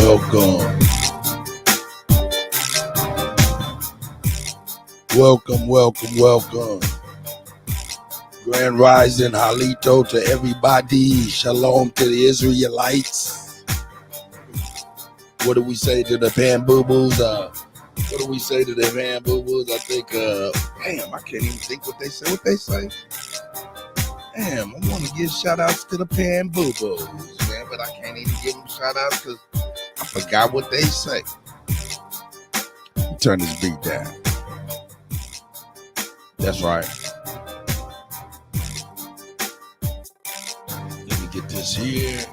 Welcome. Welcome. Grand Rising, Halito to everybody. Shalom to the Israelites. What do we say to the pan-boo-boos? What do we say to the pan-boo-boos? I think, damn, I can't even think what they say. What they say? Damn, I want to give shout-outs to the pan-boo-boos, man, but I can't even give them shout-outs because I forgot what they say. Turn this beat down. That's right. Let me get this here.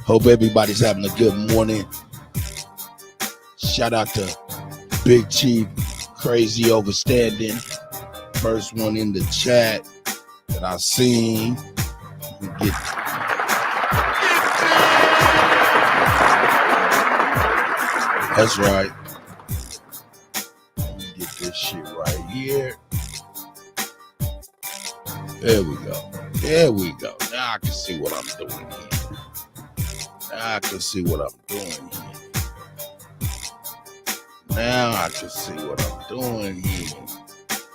Hope everybody's having a good morning. Shout out to Big Chief, Crazy Overstanding. First one in the chat that I seen. That's right. Let me get this shit right here. There we go. Now I can see what I'm doing here. Now I can see what I'm doing here.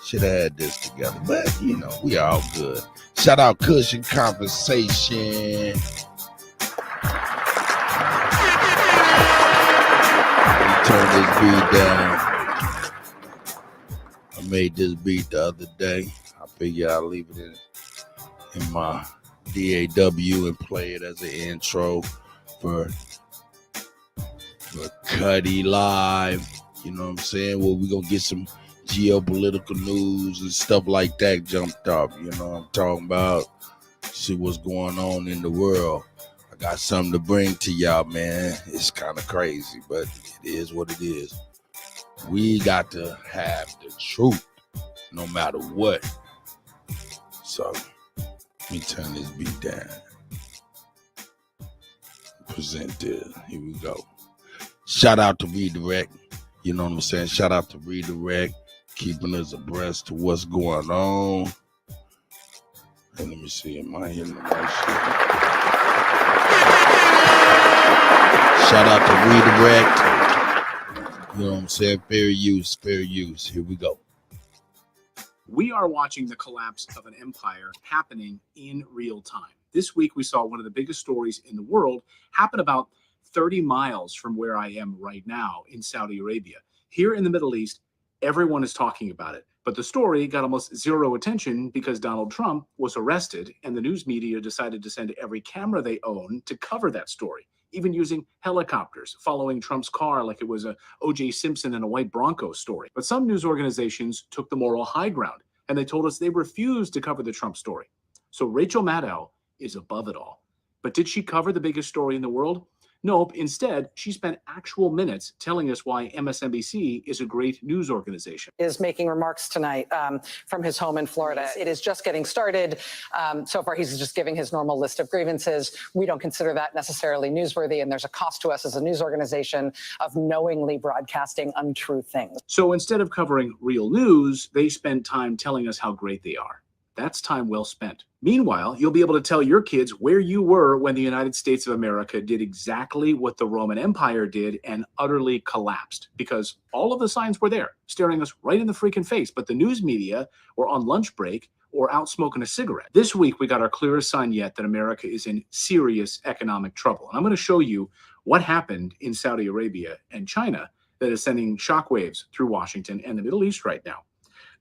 Should have had this together, but you know, we all good. Shout out Cushion Conversation. Turn this beat down. I made this beat the other day. I figured I'll leave it in my DAW and play it as an intro for Kutty Live. You know what I'm saying? Well, we're gonna get some geopolitical news and stuff like that jumped up. You know what I'm talking about? See what's going on in the world. I got something to bring to y'all, man. It's kind of crazy, but it is what it is. We got to have the truth no matter what. So let me turn this beat down. Present this. Here we go. Shout out to Redirect. You know what I'm saying? Shout out to Redirect, keeping us abreast to what's going on. And let me see, am I hitting the right shit? Shout out to Redirect. You know what I'm saying? Fair use. Here we go. We are watching the collapse of an empire happening in real time. This week, we saw one of the biggest stories in the world happen about 30 miles from where I am right now in Saudi Arabia. Here in the Middle East, everyone is talking about it. But the story got almost zero attention because Donald Trump was arrested and the news media decided to send every camera they own to cover that story, even using helicopters following Trump's car like it was a O.J. Simpson and a white Bronco story. But some news organizations took the moral high ground and they told us they refused to cover the Trump story. So Rachel Maddow is above it all. But did she cover the biggest story in the world? Nope. Instead, she spent actual minutes telling us why MSNBC is a great news organization. Is making remarks tonight from his home in Florida. It is just getting started. So far, he's just giving his normal list of grievances. We don't consider that necessarily newsworthy, and there's a cost to us as a news organization of knowingly broadcasting untrue things. So instead of covering real news, they spend time telling us how great they are. That's time well spent. Meanwhile, you'll be able to tell your kids where you were when the United States of America did exactly what the Roman Empire did and utterly collapsed, because all of the signs were there, staring us right in the freaking face. But the news media were on lunch break or out smoking a cigarette. This week, we got our clearest sign yet that America is in serious economic trouble. And I'm going to show you what happened in Saudi Arabia and China that is sending shockwaves through Washington and the Middle East right now.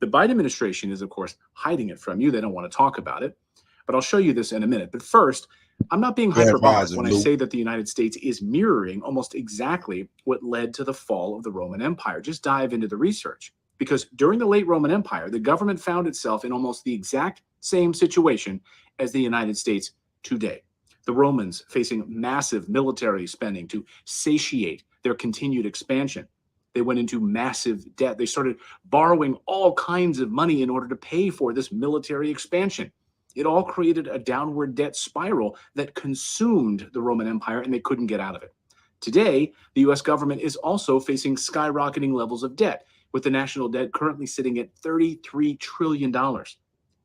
The Biden administration is, of course, hiding it from you. They don't want to talk about it. But I'll show you this in a minute. But first, I'm not being hyperbolic when I say that the United States is mirroring almost exactly what led to the fall of the Roman Empire. Just dive into the research. Because during the late Roman Empire, the government found itself in almost the exact same situation as the United States today. The Romans facing massive military spending to satiate their continued expansion. They went into massive debt. They started borrowing all kinds of money in order to pay for this military expansion. It all created a downward debt spiral that consumed the Roman Empire, and they couldn't get out of it. Today, the U.S. government is also facing skyrocketing levels of debt, with the national debt currently sitting at $33 trillion.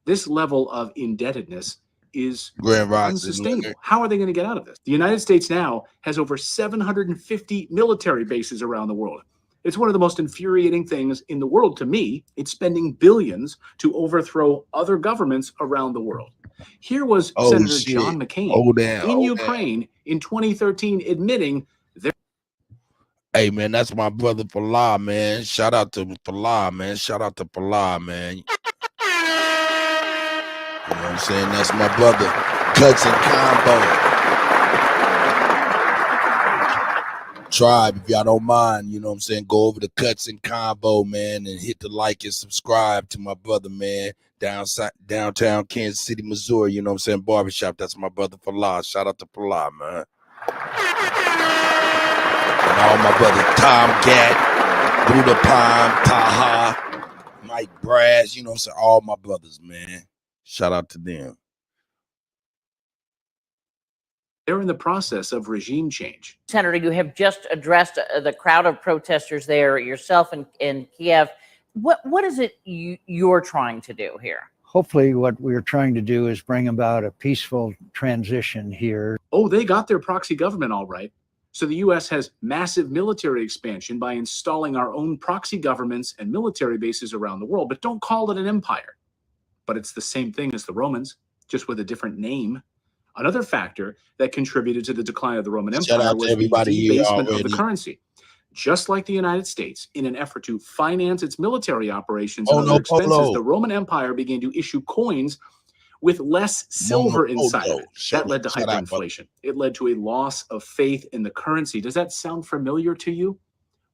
This level of indebtedness is Grand Rising, unsustainable. Leonard. How are they going to get out of this? The United States now has over 750 military bases around the world. It's one of the most infuriating things in the world to me. It's spending billions to overthrow other governments around the world. Here was Oh, Senator shit. John McCain Hold down. in Ukraine in 2013 admitting there. Hey, man, that's my brother Falah, man. Shout out to Falah, man. Shout out to Falah, man. You know what I'm saying? That's my brother. Cuts and Combo. Tribe, if y'all don't mind, you know what I'm saying, go over to Cuts and Combo, man, and hit the like and subscribe to my brother, man, downtown Kansas City, Missouri, you know what I'm saying, barbershop. That's my brother Falah. Shout out to Falah, man. And all my brothers, Tom Gat, Buddha Palm, Taha, Mike Brass, you know what I'm saying, all my brothers, man. Shout out to them. They're in the process of regime change. Senator, you have just addressed the crowd of protesters there, yourself in Kiev. What is it you're trying to do here? Hopefully what we're trying to do is bring about a peaceful transition here. Oh, they got their proxy government all right. So the U.S. has massive military expansion by installing our own proxy governments and military bases around the world. But don't call it an empire. But it's the same thing as the Romans, just with a different name. Another factor that contributed to the decline of the Roman Empire was the debasement of the currency. Just like the United States, in an effort to finance its military operations and other expenses, the Roman Empire began to issue coins with less silver inside of it. That led to hyperinflation. It led to a loss of faith in the currency. Does that sound familiar to you?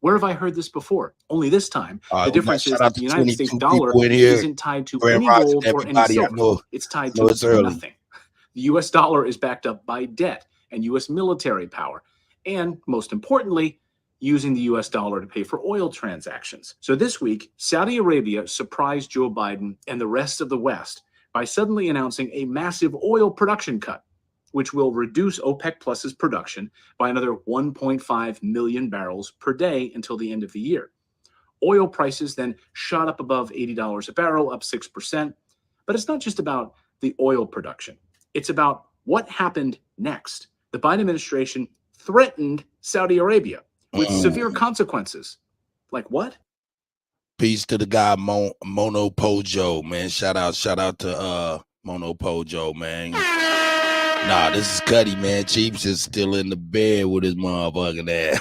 Where have I heard this before? Only this time, the difference is that the United States dollar isn't tied to any gold or any silver. It's tied to nothing. The U.S. dollar is backed up by debt and U.S. military power, and most importantly, using the U.S. dollar to pay for oil transactions. So this week, Saudi Arabia surprised Joe Biden and the rest of the West by suddenly announcing a massive oil production cut, which will reduce OPEC Plus's production by another 1.5 million barrels per day until the end of the year. Oil prices then shot up above $80 a barrel, up 6%. But it's not just about the oil production. It's about what happened next. The Biden administration threatened Saudi Arabia with severe consequences. Like what? Peace to the guy Mono Pojo, man. Shout out to Mono Pojo, man. Nah, this is Kutty, man. Chiefs is still in the bed with his motherfucking ass.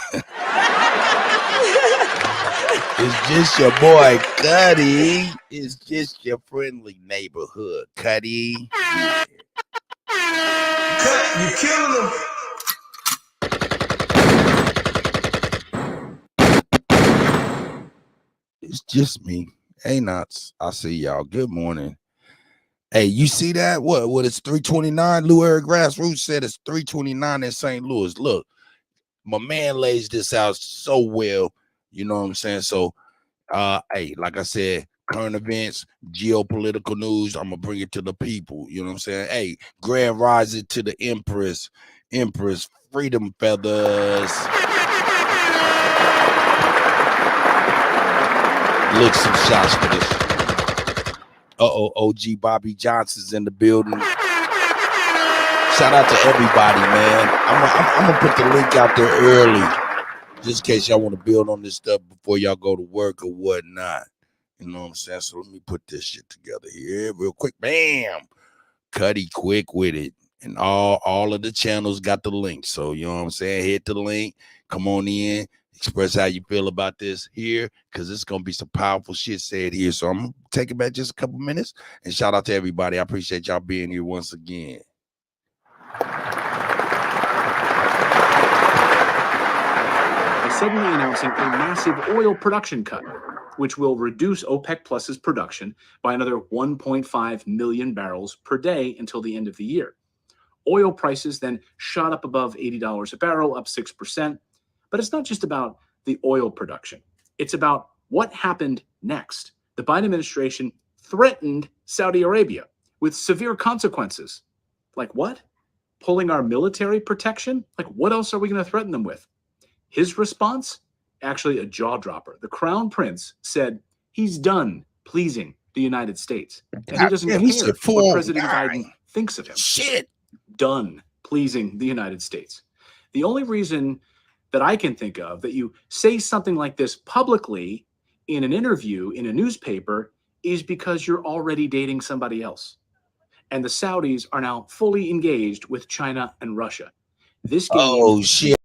It's just your boy Kutty. It's just your friendly neighborhood, Kutty. Yeah. Cut, you killing them. It's just me. Hey, nuts. I see y'all. Good morning. Hey, you see that? What it's 329? Lou Eric Grassroots said it's 329 in St. Louis. Look, my man lays this out so well. You know what I'm saying? So, hey, like I said, current events, geopolitical news, I'm gonna bring it to the people. You know what I'm saying? Hey, grand rising to the Empress, freedom feathers. Look, some shots for this. OG Bobby Johnson's in the building. Shout out to everybody, man. I'm gonna put the link out there early, just in case y'all want to build on this stuff before y'all go to work or whatnot. You know what I'm saying? So let me put this shit together here real quick. Bam! Kutty quick with it. And all of the channels got the link. So you know what I'm saying? Hit the link. Come on in. Express how you feel about this here, because it's going to be some powerful shit said here. So I'm going to take it back just a couple minutes. And shout out to everybody. I appreciate y'all being here once again. By suddenly announcing a massive oil production cut, which will reduce OPEC Plus's production by another 1.5 million barrels per day until the end of the year. Oil prices then shot up above $80 a barrel, up 6%. But it's not just about the oil production. It's about what happened next. The Biden administration threatened Saudi Arabia with severe consequences. Like what? Pulling our military protection? Like what else are we going to threaten them with? His response, actually a jaw dropper. The crown prince said he's done pleasing the United States. And he doesn't Damn, he said care full what President nine. Biden thinks of him. Shit. Done pleasing the United States. The only reason that I can think of that you say something like this publicly in an interview in a newspaper is because you're already dating somebody else. And the Saudis are now fully engaged with China and Russia. This game Oh shit.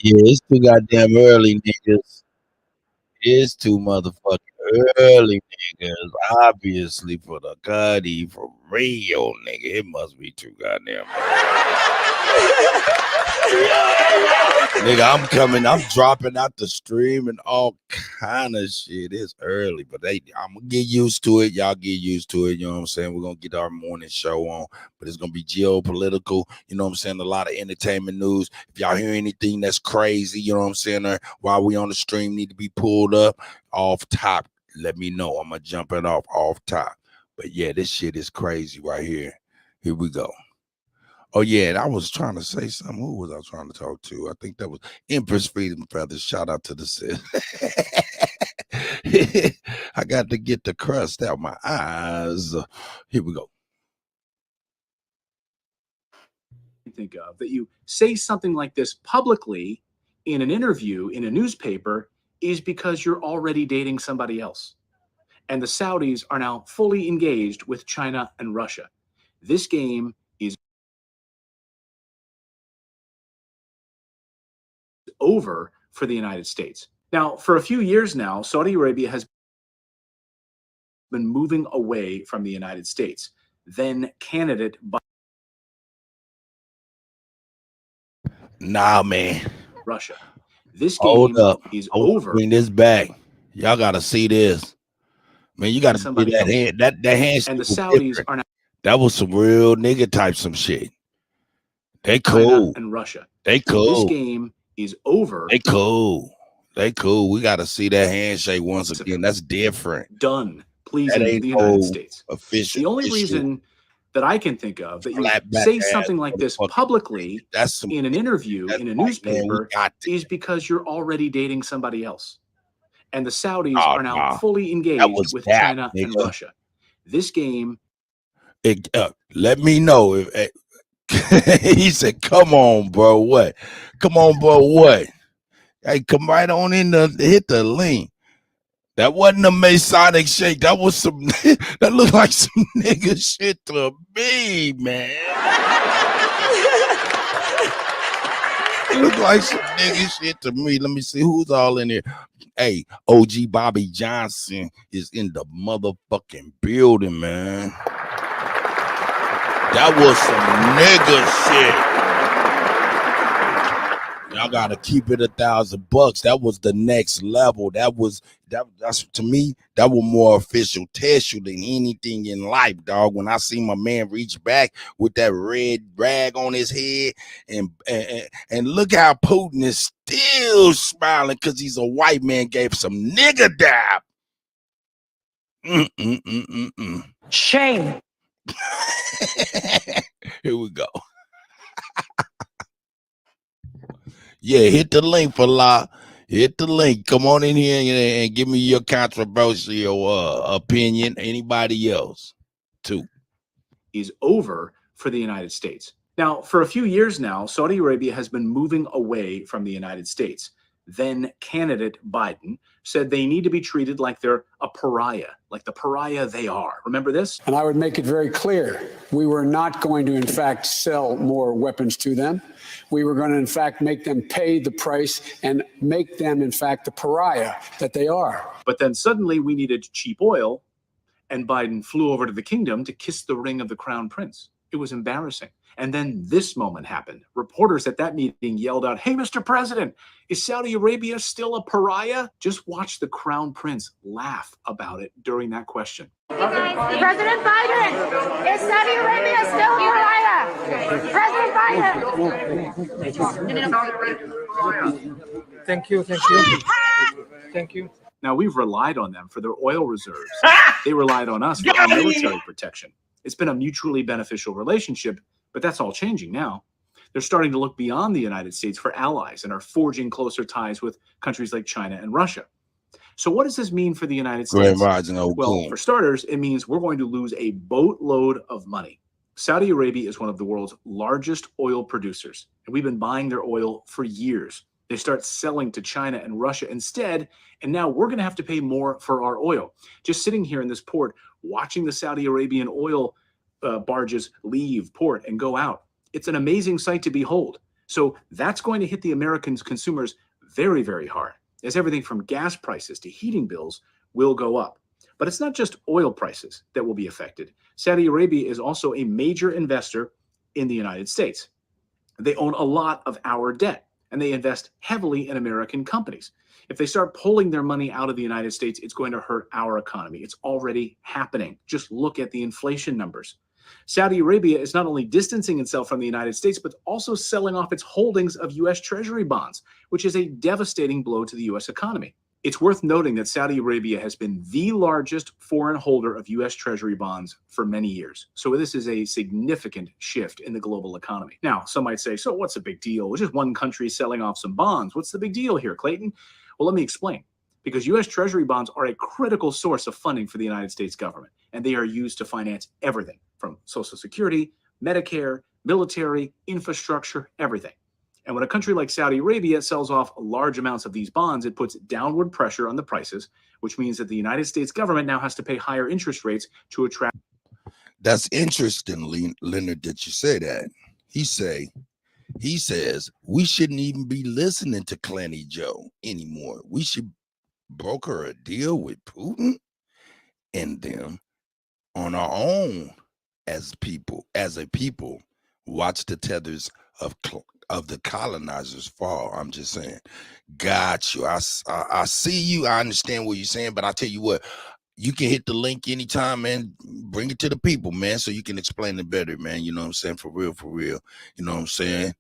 Yeah, it's too goddamn early, niggas. It's too motherfucking early, niggas. Obviously, for the Kutty, for real, nigga. It must be too goddamn nigga, I'm coming. I'm dropping out the stream and all kind of shit. It's early, but I'm gonna get used to it. Y'all get used to it. You know what I'm saying? We're gonna get our morning show on, but it's gonna be geopolitical. You know what I'm saying? A lot of entertainment news. If y'all hear anything that's crazy, you know what I'm saying? Or while we on the stream need to be pulled up off top, let me know. I'm gonna jump it off top. But yeah, this shit is crazy right here. Here we go. Oh yeah, and I was trying to say something. Who was I trying to talk to? I think that was Empress Freedom Feathers. Shout out to the sis. I got to get the crust out my eyes. Here we go. think of that you say something like this publicly in an interview in a newspaper is because you're already dating somebody else. And the Saudis are now fully engaged with China and Russia. This game is over for the United States. Now, for a few years now, Saudi Arabia has been moving away from the United States. Then candidate Nah, man. Russia. This Hold game up. is I want to over. bring this back. Y'all got to see this. Man, you got to see Somebody that else. hand. That handshake And the was Saudis different. are now That was some real nigga type some shit. They China cool. and Russia. They This cool. game is over. They cool. They cool. We got to see that handshake once again. That's different. Done That pleasing ain't the United no States. official. The only issue. reason that I can think of that you Flat back say ass something like this motherfucker. publicly That's some in an interview that's in a like, man, we newspaper got this. is because you're already dating somebody else. And the Saudis Oh, are now nah. fully That engaged was with that, China and nigga. Russia. This game Let me know if he said, "Come on, bro. What? Come on, bro. What? Hey, come right on in the hit the link. That wasn't a Masonic shake. That was some. That looked like some nigga shit to me, man. It looked like some nigga shit to me. Let me see who's all in here. Hey, OG Bobby Johnson is in the motherfucking building, man. That was some nigga shit. Y'all gotta keep it $1,000. That was the next level. That's to me, that was more official tissue than anything in life, dog. When I see my man reach back with that red rag on his head, and look how Putin is still smiling because he's a white man gave some nigga dab. Shame. Here we go. Yeah, hit the link for La. Hit the link. Come on in here and give me your controversial opinion. Anybody else, too. is over for the United States. Now, for a few years now, Saudi Arabia has been moving away from the United States. Then candidate Biden said they need to be treated like they're a pariah, like the pariah they are. Remember this? And I would make it very clear, we were not going to, in fact, sell more weapons to them. We were going to, in fact, make them pay the price and make them, in fact, the pariah that they are. But then suddenly we needed cheap oil, and Biden flew over to the kingdom to kiss the ring of the crown prince. It was embarrassing. And then this moment happened. Reporters at that meeting yelled out, "Hey, Mr. President, is Saudi Arabia still a pariah?" Just watch the crown prince laugh about it during that question. President Biden, is Saudi Arabia still a pariah? President Biden. Thank you. Thank you. Now, we've relied on them for their oil reserves. They relied on us for our military protection. It's been a mutually beneficial relationship, but that's all changing now. They're starting to look beyond the United States for allies and are forging closer ties with countries like China and Russia. So what does this mean for the United Grand States? Rising, Well, for starters, it means we're going to lose a boatload of money. Saudi Arabia is one of the world's largest oil producers, and we've been buying their oil for years. They start selling to China and Russia instead, and now we're going to have to pay more for our oil. Just sitting here in this port, watching the Saudi Arabian oil barges leave port and go out. It's an amazing sight to behold. So that's going to hit the American consumers very, very hard, as everything from gas prices to heating bills will go up. But it's not just oil prices that will be affected. Saudi Arabia is also a major investor in the United States. They own a lot of our debt, and they invest heavily in American companies. If they start pulling their money out of the United States, it's going to hurt our economy. It's already happening. Just look at the inflation numbers. Saudi Arabia is not only distancing itself from the United States, but also selling off its holdings of U.S. Treasury bonds, which is a devastating blow to the U.S. economy. It's worth noting that Saudi Arabia has been the largest foreign holder of U.S. Treasury bonds for many years. So this is a significant shift in the global economy. Now, some might say, so what's a big deal? It's just one country selling off some bonds. What's the big deal here, Clayton? Well, let me explain. Because U.S. Treasury bonds are a critical source of funding for the United States government, and they are used to finance everything from Social Security, Medicare, military, infrastructure, everything. And when a country like Saudi Arabia sells off large amounts of these bonds, it puts downward pressure on the prices, which means that the United States government now has to pay higher interest rates to attract. That's interesting, Leonard, that you say that. He says we shouldn't even be listening to Clanny Joe anymore. We should broker a deal with Putin and them on our own as a people. Watch the tethers of the colonizers fall. I'm just saying, got you. I see you. I understand what you're saying, but I tell you what, you can hit the link anytime, man. Bring it to the people, man, so you can explain it better, man. You know what I'm saying? For real. You know what I'm saying?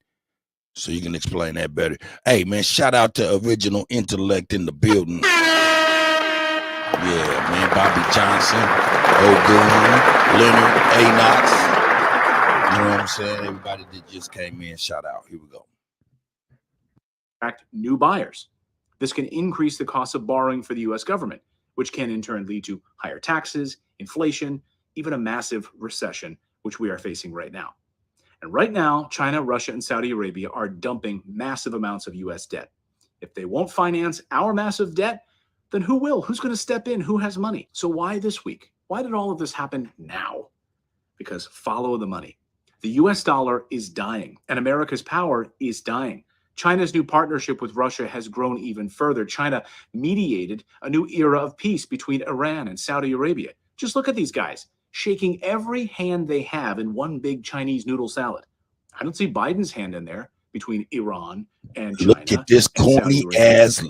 So you can explain that better. Hey, man, shout out to Original Intellect in the building. Yeah, man, Bobby Johnson, O'Goon, Leonard, A-Knox. You know what I'm saying? Everybody that just came in, shout out. Here we go. Attract new buyers. This can increase the cost of borrowing for the U.S. government, which can in turn lead to higher taxes, inflation, even a massive recession, which we are facing right now. And right now, China, Russia, and Saudi Arabia are dumping massive amounts of U.S. debt. If they won't finance our massive debt, then who will? Who's going to step in? Who has money? So why this week? Why did all of this happen now? Because follow the money. The U.S. dollar is dying, and America's power is dying. China's new partnership with Russia has grown even further. China mediated a new era of peace between Iran and Saudi Arabia. Just look at these guys, shaking every hand they have in one big Chinese noodle salad. I don't see Biden's hand in there between Iran and China. Look at this corny ass.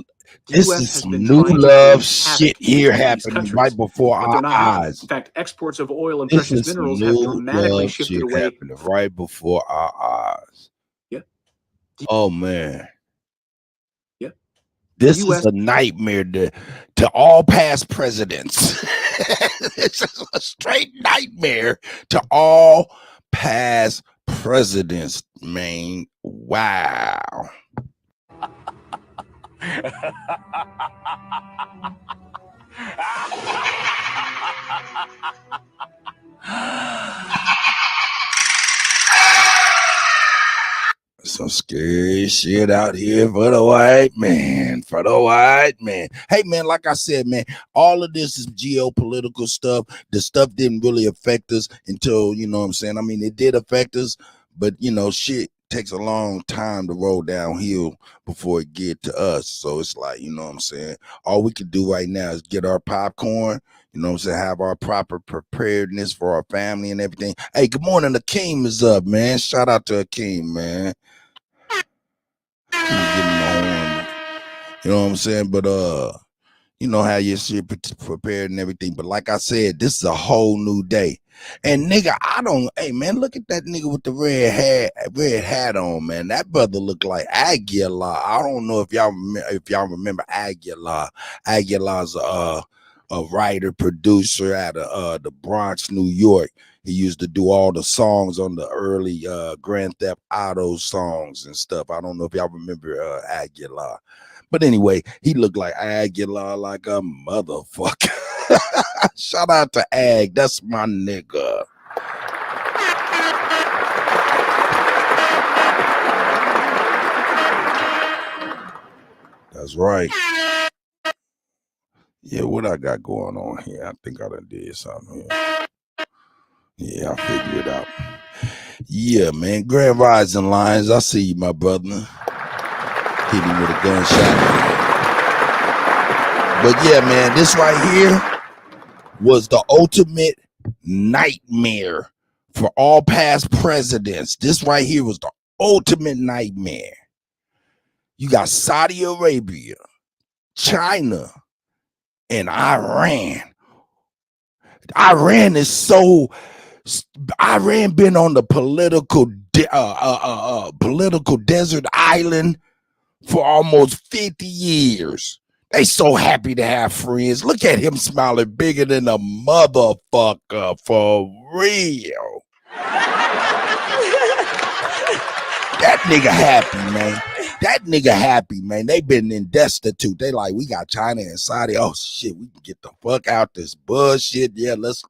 The This US is has some been new trying to love create shit havoc here in these happening countries, right before but they're our not happening. eyes. In fact, exports of oil and This precious is some minerals have new dramatically love shifted shit away. happening right before our eyes. Yeah. Oh man. Yeah. This US is a nightmare to all past presidents. This is a straight nightmare to all past presidents, man. Wow. Some scary shit out here for the white man. Hey, man, like I said, man, all of this is geopolitical stuff. The stuff didn't really affect us until, you know what I'm saying? I mean, it did affect us, but, you know, shit, takes a long time to roll downhill before it get to us. So it's like, you know what I'm saying? All we can do right now is get our popcorn, you know what I'm saying, have our proper preparedness for our family and everything. Hey, good morning. Akeem is up, man. Shout out to Akeem, man. He was getting the horn. You know what I'm saying? But you know how your shit prepared and everything. But like I said, this is a whole new day. And nigga, hey man, look at that nigga with the red hat on, man. That brother looked like Aguilar. I don't know if y'all remember Aguilar. Aguilar's a writer, producer out of the Bronx, New York. He used to do all the songs on the early Grand Theft Auto songs and stuff. I don't know if y'all remember Aguilar. But anyway, he looked like Aguilar like a motherfucker. Shout out to Ag. That's my nigga. That's right. Yeah, what I got going on here? I think I done did something here. Yeah, I figured it out. Yeah, man. Grand Rising Lions. I see you, my brother. Hit him with a gunshot. But yeah, man, this right here was the ultimate nightmare for all past presidents. This right here was the ultimate nightmare. You got Saudi Arabia, China, and Iran. Iran been on the political desert island for almost 50 years. They so happy to have friends. Look at him smiling bigger than a motherfucker, for real. That nigga happy, man. That nigga happy, man. They been in destitute. They like, we got China and Saudi. Oh shit, we can get the fuck out this bullshit. Yeah, let's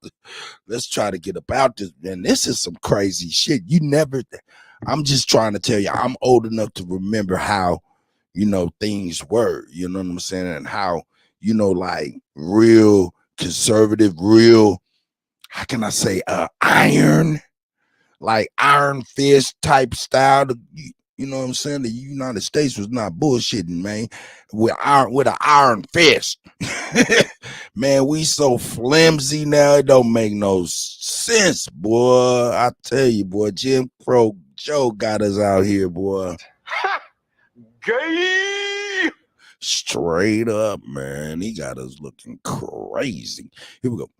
try to get about this. And this is some crazy shit. I'm just trying to tell you, I'm old enough to remember how, you know, things were, you know what I'm saying? And how, you know, like real conservative, real, how can I say, iron fist type style. You know what I'm saying? The United States was not bullshitting, man. With an iron fist. Man, we so flimsy now, it don't make no sense, boy. I tell you, boy, Jim Crow Joe got us out here, boy. Gay. Straight up, man. He got us looking crazy. Here we go.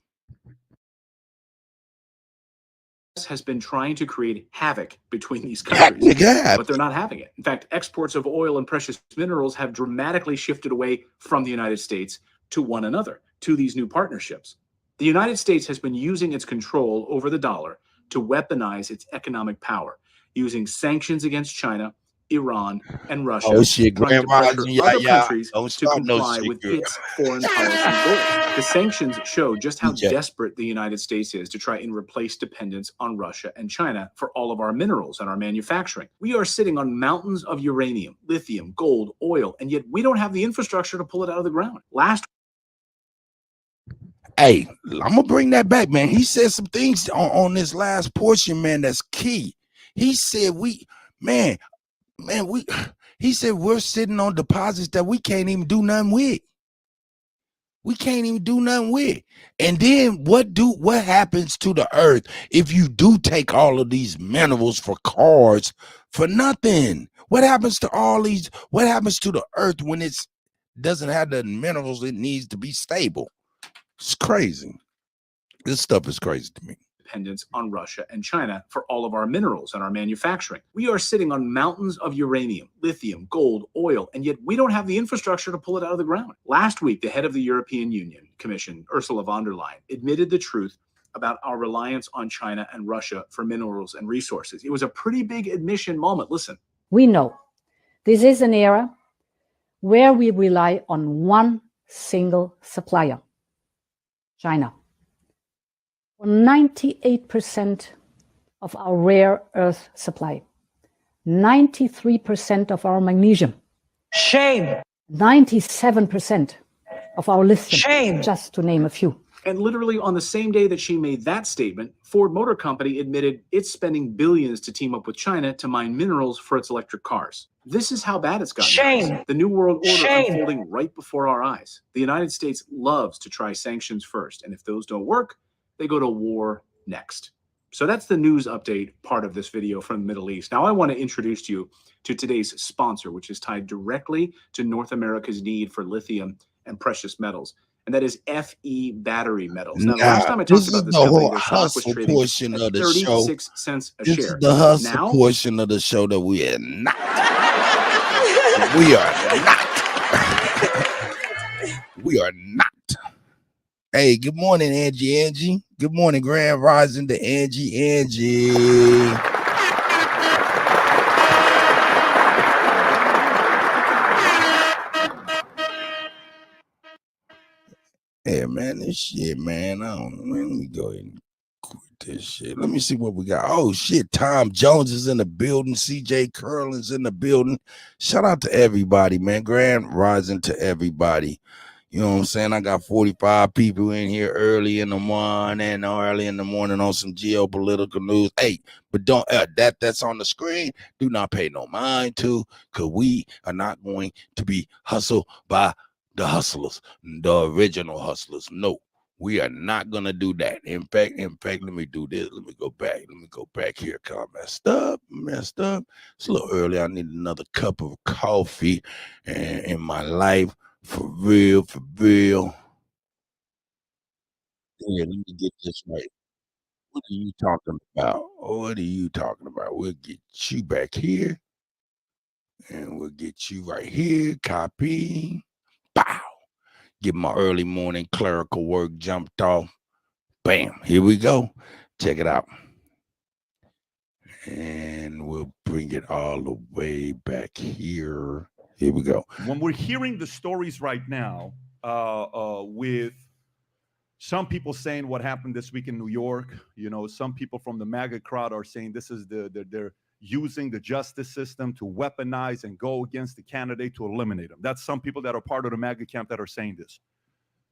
Has been trying to create havoc between these countries, but they're not having it. In fact, exports of oil and precious minerals have dramatically shifted away from the United States to one another, to these new partnerships. The United States has been using its control over the dollar to weaponize its economic power, using sanctions against China, Iran, and Russia, trying to pressure other countries to comply with its foreign policy goals. The sanctions show just how desperate the United States is to try and replace dependence on Russia and China for all of our minerals and our manufacturing. We are sitting on mountains of uranium, lithium, gold, oil, and yet we don't have the infrastructure to pull it out of the ground. Hey, I'm gonna bring that back, man. He said some things on this last portion, man, that's key. He said he said we're sitting on deposits that we can't even do nothing with. We can't even do nothing with. And then what happens to the earth if you do take all of these minerals for cars for nothing? What happens to all these? What happens to the earth when it doesn't have the minerals it needs to be stable? It's crazy. This stuff is crazy to me. Dependence on Russia and China for all of our minerals and our manufacturing. We are sitting on mountains of uranium, lithium, gold, oil, and yet we don't have the infrastructure to pull it out of the ground. Last week, the head of the European Union Commission, Ursula von der Leyen, admitted the truth about our reliance on China and Russia for minerals and resources. It was a pretty big admission moment. Listen. We know this is an era where we rely on one single supplier, China. 98% of our rare earth supply, 93% of our magnesium, 97% of our lithium, Shame. just to name a few. And literally on the same day that she made that statement, Ford Motor Company admitted it's spending billions to team up with China to mine minerals for its electric cars. This is how bad it's gotten. Shame. The New World Order Shame. unfolding right before our eyes. The United States loves to try sanctions first, and if those don't work, they go to war next. So that's the news update part of this video from the Middle East. Now I want to introduce you to today's sponsor, which is tied directly to North America's need for lithium and precious metals. And that is FE Battery Metals. Now, the last time I talked about this company, their stock was trading portion at of the show. 36 cents a This share. is the hustle Now, portion of the show that we are not. We are not. We are not. Hey, good morning, Angie. Good morning, Grand Rising to Angie. Hey, man, this shit, man. I don't know. Let me go ahead and quit this shit. Let me see what we got. Oh, shit. Tom Jones is in the building. CJ Curlin's in the building. Shout out to everybody, man. Grand Rising to everybody. You know what I'm saying? I got 45 people in here early in the morning on some geopolitical news. Hey, but don't that's on the screen. Do not pay no mind to, because we are not going to be hustled by the hustlers, the original hustlers. No, we are not gonna do that. In fact, let me do this. Let me go back here. Cause I messed up. It's a little early. I need another cup of coffee in my life. For real. Yeah, let me get this right. What are you talking about? We'll get you back here, and we'll get you right here. Copy. Bow. Get my early morning clerical work jumped off. Bam. Here we go. Check it out. And we'll bring it all the way back here. Here we go. When we're hearing the stories right now, with some people saying what happened this week in New York, some people from the MAGA crowd are saying this is they're using the justice system to weaponize and go against the candidate to eliminate him. That's some people that are part of the MAGA camp that are saying this.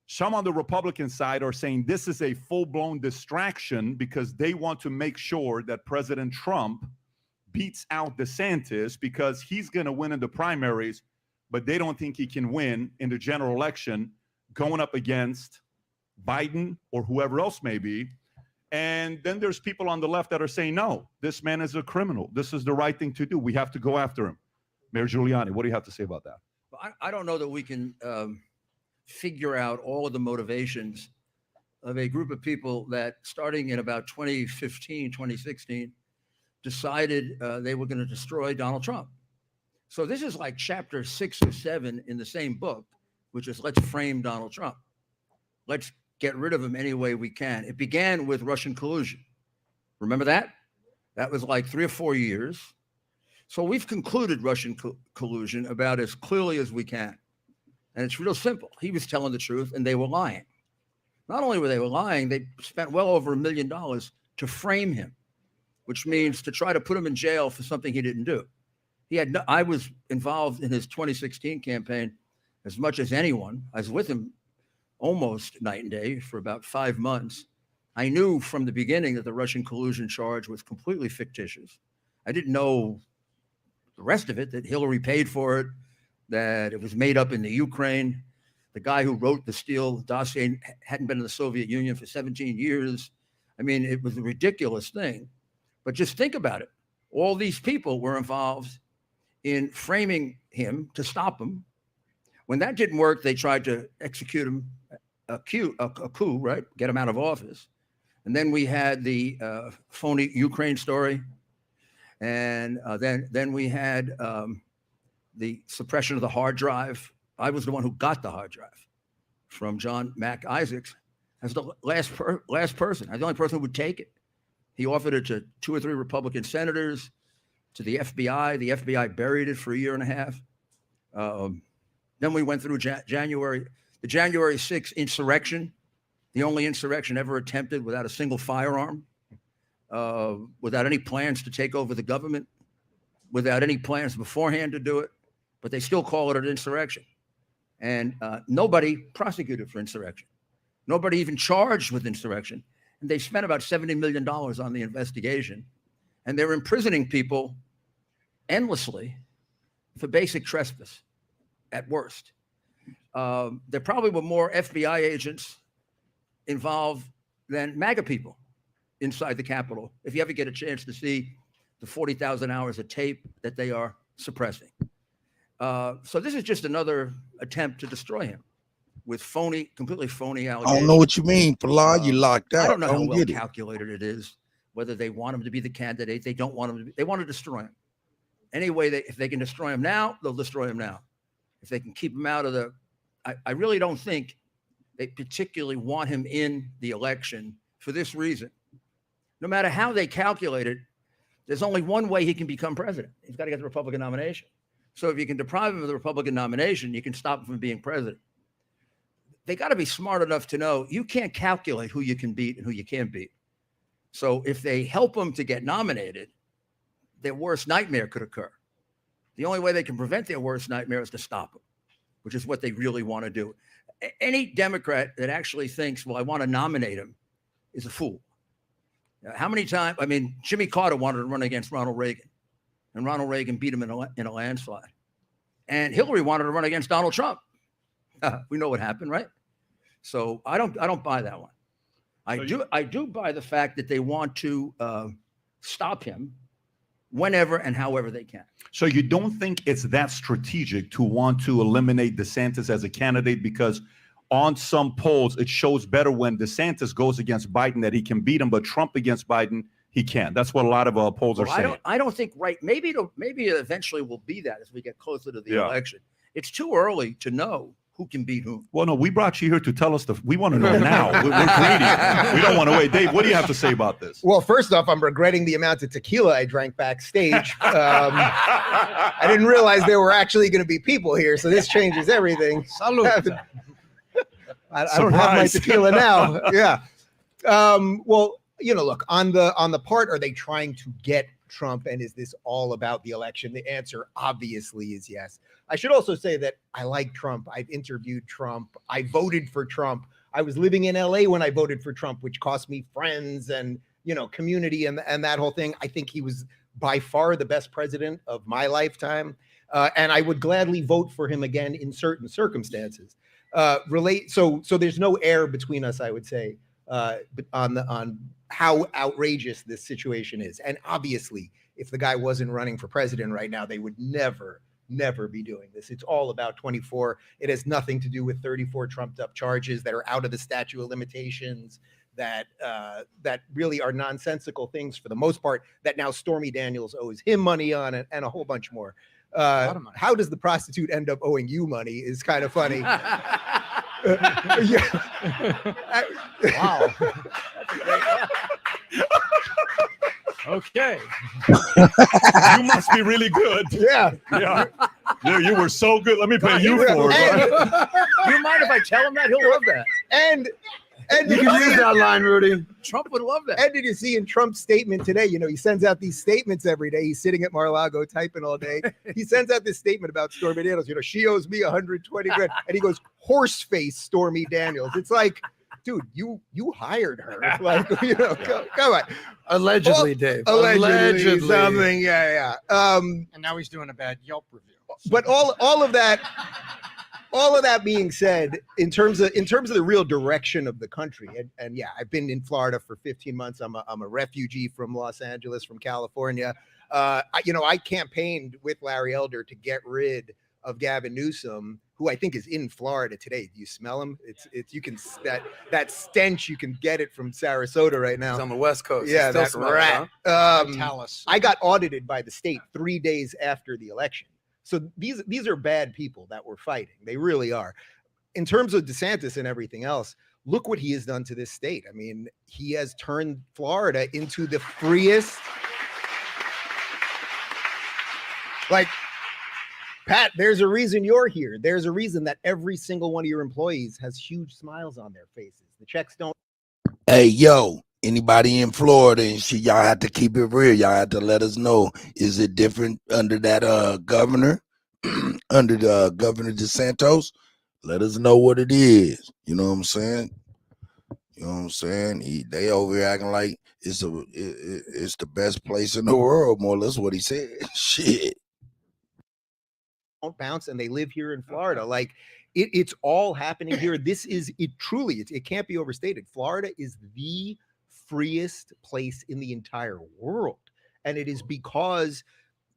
Some on the Republican side are saying this is a full-blown distraction because they want to make sure that President Trump beats out DeSantis because he's going to win in the primaries, but they don't think he can win in the general election going up against Biden or whoever else may be. And then there's people on the left that are saying, no, this man is a criminal. This is the right thing to do. We have to go after him. Mayor Giuliani, what do you have to say about that? I don't know that we can figure out all of the motivations of a group of people that starting in about 2015, 2016, decided they were going to destroy Donald Trump. So this is like chapter 6 or 7 in the same book, which is let's frame Donald Trump. Let's get rid of him any way we can. It began with Russian collusion. Remember that? That was like 3 or 4 years. So we've concluded Russian collusion about as clearly as we can. And it's real simple. He was telling the truth and they were lying. Not only were they lying, they spent well over $1 million to frame him, which means to try to put him in jail for something he didn't do. I was involved in his 2016 campaign as much as anyone. I was with him almost night and day for about 5 months. I knew from the beginning that the Russian collusion charge was completely fictitious. I didn't know the rest of it, that Hillary paid for it, that it was made up in the Ukraine. The guy who wrote the Steele dossier hadn't been in the Soviet Union for 17 years. I mean, it was a ridiculous thing. But just think about it. All these people were involved in framing him to stop him. When that didn't work, they tried to execute him, a coup, right? Get him out of office. And then we had the phony Ukraine story. And then we had the suppression of the hard drive. I was the one who got the hard drive from John Mac Isaacs as the last person. I was the only person who would take it. He offered it to 2 or 3 Republican senators, to the FBI. The FBI buried it for 1.5 years. Then we went through the January 6th insurrection, the only insurrection ever attempted without a single firearm, without any plans to take over the government, without any plans beforehand to do it, but they still call it an insurrection. And nobody prosecuted for insurrection. Nobody even charged with insurrection. And they spent about $70 million on the investigation. And they're imprisoning people endlessly for basic trespass at worst. There probably were more FBI agents involved than MAGA people inside the Capitol. If you ever get a chance to see the 40,000 hours of tape that they are suppressing. So this is just another attempt to destroy him with completely phony allegations. I don't know what you mean, Pilar. You locked out. I don't know how well get it. calculated it is, whether they want him to be the candidate. They don't want him to be, they want to destroy him. Anyway, if they can destroy him now, they'll destroy him now. If they can keep him out of the, I really don't think they particularly want him in the election for this reason. No matter how they calculate it, there's only one way he can become president. He's got to get the Republican nomination. So if you can deprive him of the Republican nomination, you can stop him from being president. They got to be smart enough to know you can't calculate who you can beat and who you can't beat. So if they help him to get nominated, their worst nightmare could occur. The only way they can prevent their worst nightmare is to stop him, which is what they really want to do. Any Democrat that actually thinks, well, I want to nominate him is a fool. How many times? I mean, Jimmy Carter wanted to run against Ronald Reagan, and Ronald Reagan beat him in a landslide. And Hillary wanted to run against Donald Trump. We know what happened, right? So I don't buy that one. I do buy the fact that they want to stop him whenever and however they can. So you don't think it's that strategic to want to eliminate DeSantis as a candidate, because on some polls it shows better when DeSantis goes against Biden that he can beat him, but Trump against Biden he can't. That's what a lot of polls are saying. I don't think maybe it eventually will be that as we get closer to the election. It's too early to know who can beat whom. Well, no, we brought you here to tell us we want to know now. We're greedy. We don't want to wait. Dave, what do you have to say about this? Well, first off, I'm regretting the amount of tequila I drank backstage. I didn't realize there were actually going to be people here, so this changes everything. Salud. I don't have my tequila now. Yeah. Well, look, on the part, are they trying to get Trump, and is this all about the election? The answer obviously is yes. I should also say that I like Trump. I've interviewed Trump. I voted for Trump. I was living in LA when I voted for Trump, which cost me friends and, community and that whole thing. I think he was by far the best president of my lifetime. And I would gladly vote for him again in certain circumstances. So there's no air between us, I would say, on how outrageous this situation is. And obviously, if the guy wasn't running for president right now, they would never be doing this. It's all about 24. It has nothing to do with 34 trumped up charges that are out of the statute of limitations, that really are nonsensical things for the most part, that now Stormy Daniels owes him money on, and a whole bunch more. How does the prostitute end up owing you money is kind of funny. Wow. Okay. You must be really good. Yeah. Yeah, you were so good. Let me pay you for it. Do you mind if I tell him that? He'll love that. And You can use that line, Rudy. Trump would love that. And did you see in Trump's statement today, he sends out these statements every day. He's sitting at Mar-a-Lago typing all day. He sends out this statement about Stormy Daniels. She owes me 120 grand. And he goes, horse face Stormy Daniels. It's like, dude, you hired her. Like, come on. Allegedly, Dave. Allegedly. Something, yeah. And now he's doing a bad Yelp review. But all of that being said, in terms of the real direction of the country, and yeah, I've been in Florida for 15 months. I'm a refugee from Los Angeles, from California. I campaigned with Larry Elder to get rid of Gavin Newsom, who I think is in Florida today. Do you smell him? It's you can that stench, you can get it from Sarasota right now. He's on the West Coast. Yeah, that rat. Talus. I got audited by the state 3 days after the election. So these are bad people that we're fighting. They really are. In terms of DeSantis and everything else, look what he has done to this state. I mean, he has turned Florida into the freest. Like, Pat, there's a reason you're here. There's a reason that every single one of your employees has huge smiles on their faces. The checks don't. Hey, yo, anybody in Florida and shit, y'all have to keep it real. Y'all have to let us know. Is it different under that governor, under the Governor DeSantis? Let us know what it is. You know what I'm saying? You know what I'm saying? They over here acting like it's the best place in the world, more or less what he said. Shit. Don't bounce, and they live here in Florida. Like it's all happening here. This is it. Truly, it can't be overstated. Florida is the freest place in the entire world, and it is because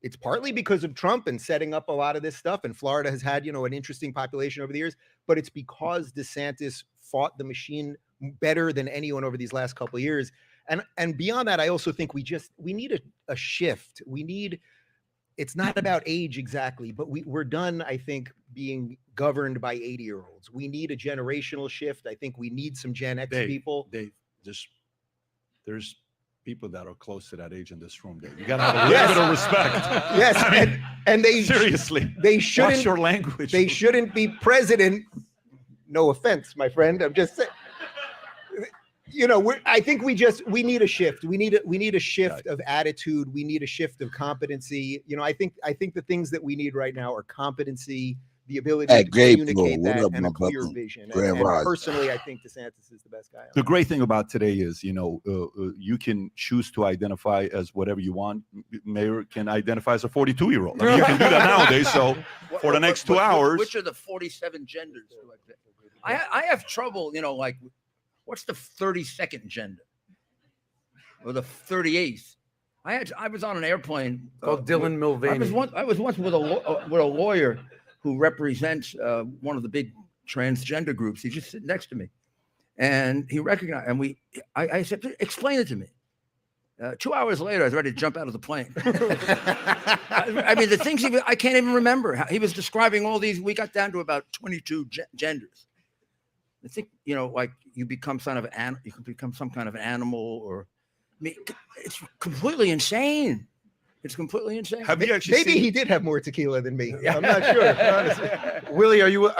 it's partly because of Trump and setting up a lot of this stuff. And Florida has had, an interesting population over the years, but it's because DeSantis fought the machine better than anyone over these last couple of years. And beyond that, I also think we need a shift. It's not about age exactly, but we're done, I think, being governed by 80-year-olds. We need a generational shift. I think we need some Gen X people. There's people that are close to that age in this room. There, you gotta have a little bit of respect. Yes, I mean, and they seriously, they shouldn't. Watch your language. They shouldn't be president. No offense, my friend. I'm just saying. I think we need a shift. We need a shift of attitude. We need a shift of competency. I think the things that we need right now are competency, the ability to communicate that, and a clear vision. And personally, I think DeSantis is the best guy. The great thing about today is, you can choose to identify as whatever you want. Mayor can identify as a 42-year-old. I mean, you can do that nowadays. So for the next 2 hours, which are the 47 genders? I have trouble. What's the 32nd gender or the 38th? I was on an airplane called Dylan Mulvaney. I was once with a lawyer who represents one of the big transgender groups. He's just sitting next to me, and he recognized. And I said, "Explain it to me." 2 hours later, I was ready to jump out of the plane. I mean, the things I can't even remember. He was describing all these. We got down to about 22 genders. I think, like you become you can become some kind of animal, or it's completely insane. It's completely insane. Have you actually maybe he did have more tequila than me. I'm not sure. Honestly. Willie, are you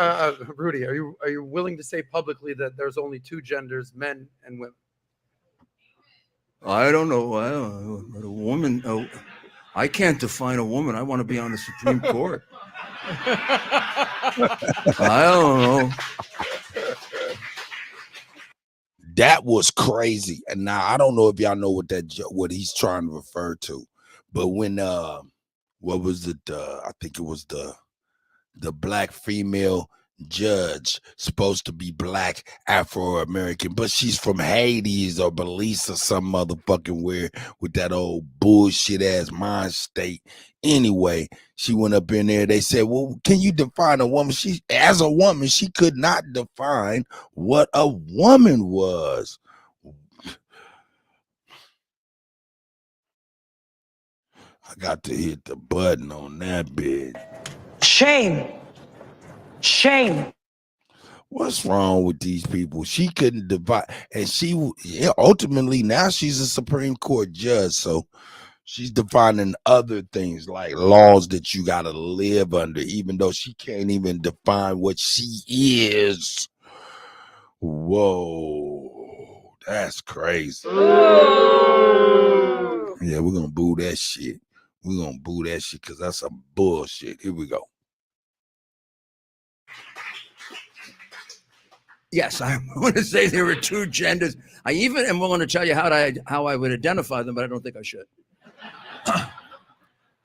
Rudy? Are you willing to say publicly that there's only two genders, men and women? I don't know. But a woman. I can't define a woman. I want to be on the Supreme Court. I don't know. That was crazy. And now I don't know if y'all know what he's trying to refer to, but when what was it? I think it was the black female judge, supposed to be black Afro-American, but she's from Hades or Belize or some motherfucking weird with that old bullshit ass mind state. Anyway, she went up in there. They said, well, can you define a woman? As a woman, she could not define what a woman was. I got to hit the button on that bitch. Shame. Shame. What's wrong with these people? She couldn't divide, and ultimately now she's a Supreme Court judge, so she's defining other things like laws that you got to live under, even though she can't even define what she is. Whoa, that's crazy. Yeah, we're gonna boo that shit. We're gonna boo that shit because that's some bullshit. Here we go. Yes, I want to say there were two genders. I even am willing to tell you how I would identify them, but I don't think I should.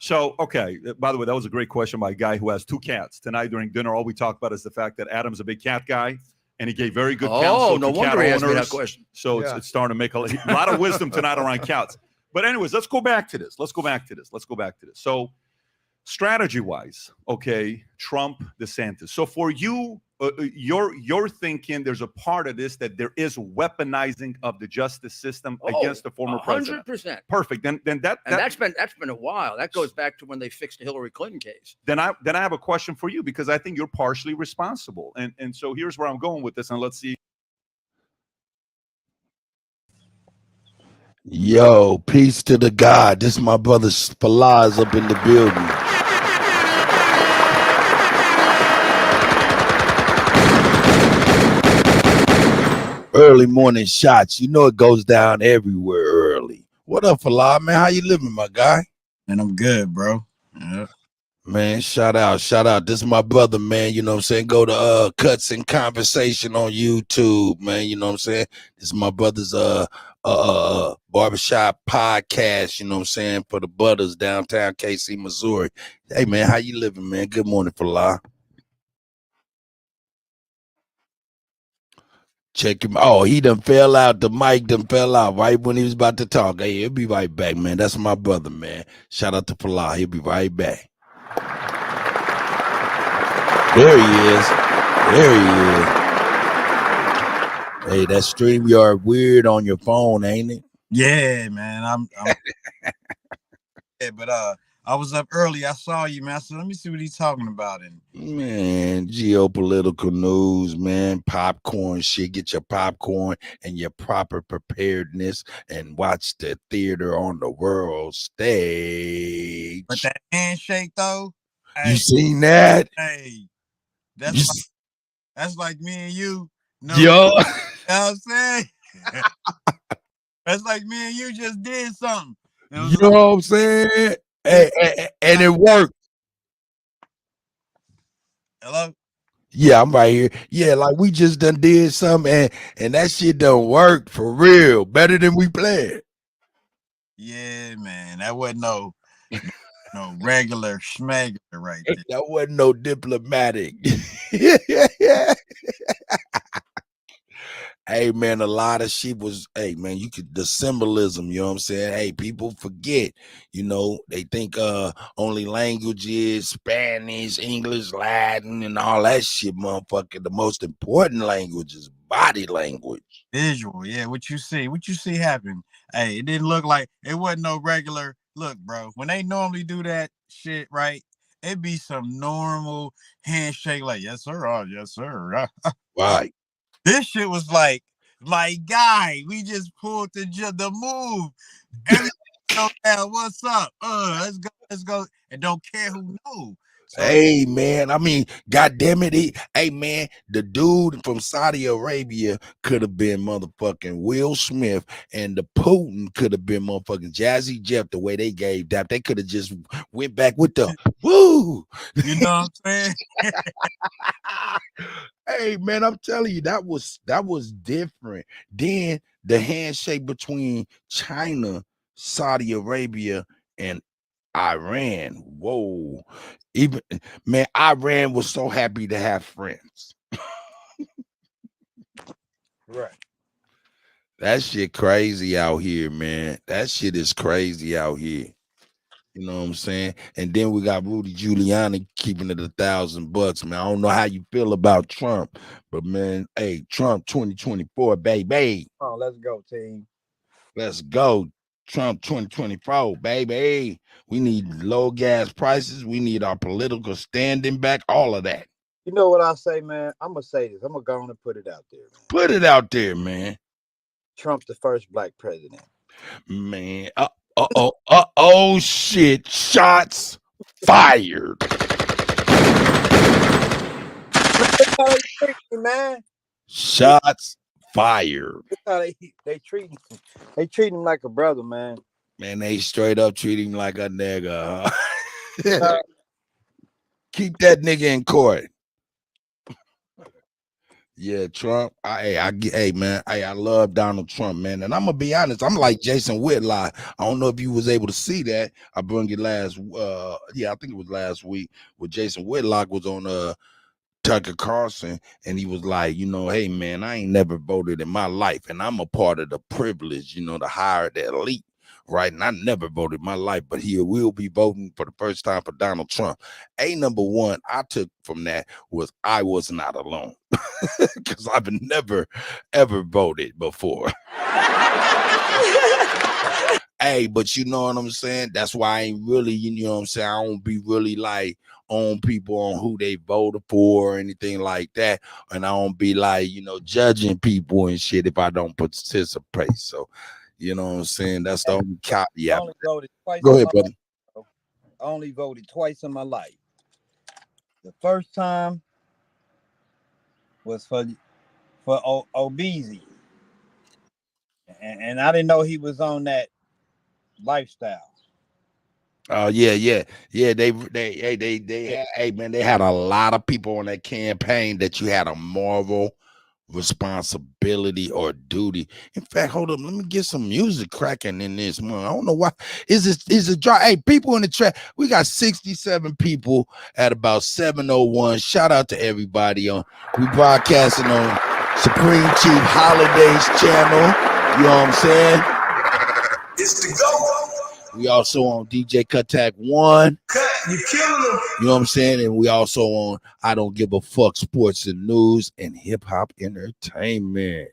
So, okay. By the way, that was a great question by a guy who has two cats. Tonight during dinner, all we talked about is the fact that Adam's a big cat guy, and he gave very good counsel no to wonder cat he asked me owners. that question. So it's starting to make a lot of wisdom tonight around cats. But anyways, let's go back to this. So strategy-wise, okay, Trump, DeSantis. So for you, you're thinking there's a part of this that there is weaponizing of the justice system against the former president. 100%. Perfect. Then that's been a while. That goes back to when they fixed the Hillary Clinton case. Then I have a question for you, because I think you're partially responsible. And so here's where I'm going with this, and let's see. Yo, peace to the God. This is my brother Spalaz up in the building. Early morning shots. You know it goes down everywhere early. What up, Falaz, man? How you living, my guy? And I'm good, bro. Yeah. Man, shout out. This is my brother, man. You know what I'm saying? Go to Cuts and Conversation on YouTube, man. You know what I'm saying? This is my brother's barbershop podcast, you know what I'm saying, for the Butters downtown KC, Missouri. Hey man, how you living, man? Good morning, Fala. Check him. Oh, he done fell out. The mic done fell out right when he was about to talk. Hey, he'll be right back, man. That's my brother, man. Shout out to Fala. He'll be right back. There he is. Hey, that StreamYard weird on your phone, ain't it? Yeah, man. I'm yeah, but I was up early. I saw you, man. I said, let me see what he's talking about. And Man, geopolitical news, man, popcorn shit. Get your popcorn and your proper preparedness and watch the theater on the world stage. but that handshake though, You hey, seen that? hey, that's like me and you. No, Yo. you know what I'm saying? That's like me and you just did something. You know what I'm saying? And it worked. Hello? Yeah, I'm right here. Yeah, like we just done did something and that shit done work for real. Better than we planned. Yeah, man. That wasn't no regular schmegler right there. That wasn't no diplomatic. Hey man, a lot of shit was, hey man, you could, the symbolism, you know what I'm saying? Hey, people forget, you know, they think only languages, Spanish, English, Latin, and all that shit, motherfucker. The most important language is body language. Visual, yeah. What you see happen. Hey, it didn't look like it wasn't no regular look, bro. When they normally do that shit, right? It'd be some normal handshake, like yes, sir, oh yes, sir. Right. This shit was like, my guy, we just pulled the move. Everybody go down, what's up? Let's go. And don't care who knows. So, hey man, I mean, god damn it. Hey man, the dude from Saudi Arabia could have been motherfucking Will Smith, and the Putin could have been motherfucking Jazzy Jeff. The way they gave that, they could have just went back with the woo. You know what I'm saying? Hey man, I'm telling you, that was different. Then the handshake between China, Saudi Arabia, and Iran. Whoa. Even man, Iran was so happy to have friends. Right. That shit crazy out here, man. That shit is crazy out here. You know what I'm saying? And then we got Rudy Giuliani keeping it $1,000, man. I don't know how you feel about Trump, but man, hey, Trump 2024, baby. Oh, let's go, team. Let's go. Trump 2024, baby. We need low gas prices. We need our political standing back. All of that. You know what I say, man? I'm gonna say this. I'm gonna go on and put it out there, man. Put it out there, man. Trump's the first black president. Man. Oh shit. Shots fired. That's how they treat me, man. Shots fired. That's how they treat him. They treat him like a brother, man. Man, they straight up treat him like a nigga. Huh? Keep that nigga in court. Yeah, Trump. Hey man, I love Donald Trump, man. And I'm gonna be honest, I'm like Jason Whitlock. I don't know if you was able to see that. I brought it last I think it was last week where Jason Whitlock was on Tucker Carlson, and he was like, you know, hey man, I ain't never voted in my life, and I'm a part of the privilege, you know, to hire the elite, right? And I never voted in my life, but he will be voting for the first time for Donald Trump. Number one I took from that was I was not alone, because I've never ever voted before. Hey, but you know what I'm saying? That's why I ain't really, you know what I'm saying? I don't be really like on people on who they voted for or anything like that. And I don't be like, you know, judging people and shit if I don't participate. So, you know what I'm saying? That's the only caveat. Go ahead, brother. I only voted twice in my life. The first time was for Obeezy. And I didn't know he was on that lifestyle. Oh yeah. Hey man, they had a lot of people on that campaign that you had a moral responsibility or duty. In fact, hold up, let me get some music cracking in this one. I don't know why. Is it dry? Hey, people in the chat, we got 67 people at about 7:01. Shout out to everybody on. We broadcasting on Supreme Chief Holidays channel. You know what I'm saying? It's the go. We also on DJ Cuttack 1. You killing them. You know what I'm saying? And we also on I Don't Give a Fuck Sports and News and Hip Hop Entertainment.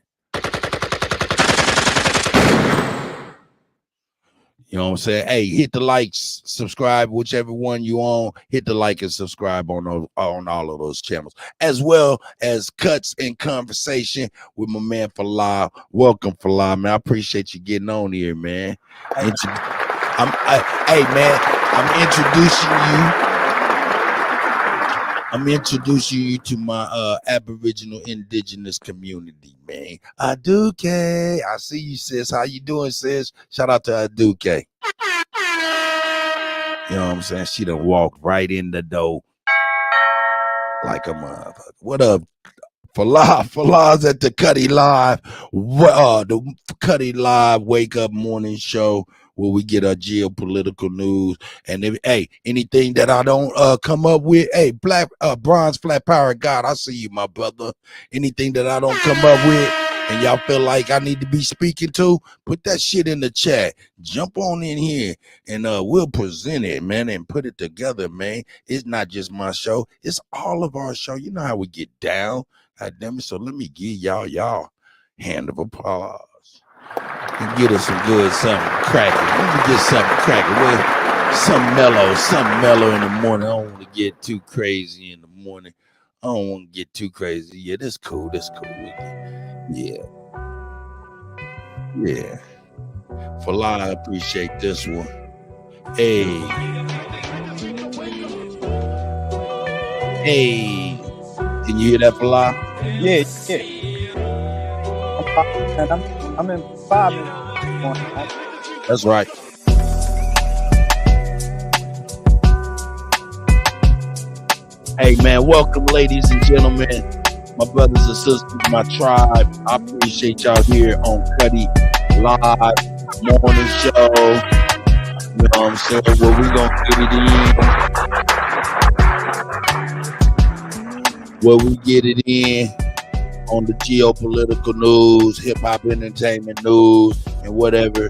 You know what I'm saying? Hey, hit the likes, subscribe, whichever one you on. Hit the like and subscribe on all of those channels, as well as Cuts and Conversation with my man Falah. Welcome, Falah, man. I appreciate you getting on here, man. Hey, man, I'm introducing you to my Aboriginal Indigenous community, man. Aduke. I see you, sis. How you doing, sis? Shout out to Aduke. You know what I'm saying? She done walked right in the door like a motherfucker. What up? Falah's at the Kutty Live. The Kutty Live Wake Up Morning Show where we get our geopolitical news. And if, anything that I don't come up with, Black Bronze Flat Power God, I see you, my brother. Anything that I don't come up with and y'all feel like I need to be speaking to, put that shit in the chat. Jump on in here and we'll present it, man, and put it together, man. It's not just my show. It's all of our show. You know how we get down. God damn it. So let me give y'all hand of applause. And get us some good something cracking. Let me get something cracking. Well, something mellow in the morning. I don't want to get too crazy in the morning. I don't want to get too crazy. Yeah, that's cool. Yeah. Falah, I appreciate this one. Hey. Can you hear that, Falah? Yeah. I'm in 5 minutes. That's right. Hey, man, welcome, ladies and gentlemen, my brothers and sisters, my tribe. I appreciate y'all here on Kutty Live Morning Show. You know what I'm saying? Where we gonna get it in. Where we get it in on the geopolitical news, hip-hop entertainment news, and whatever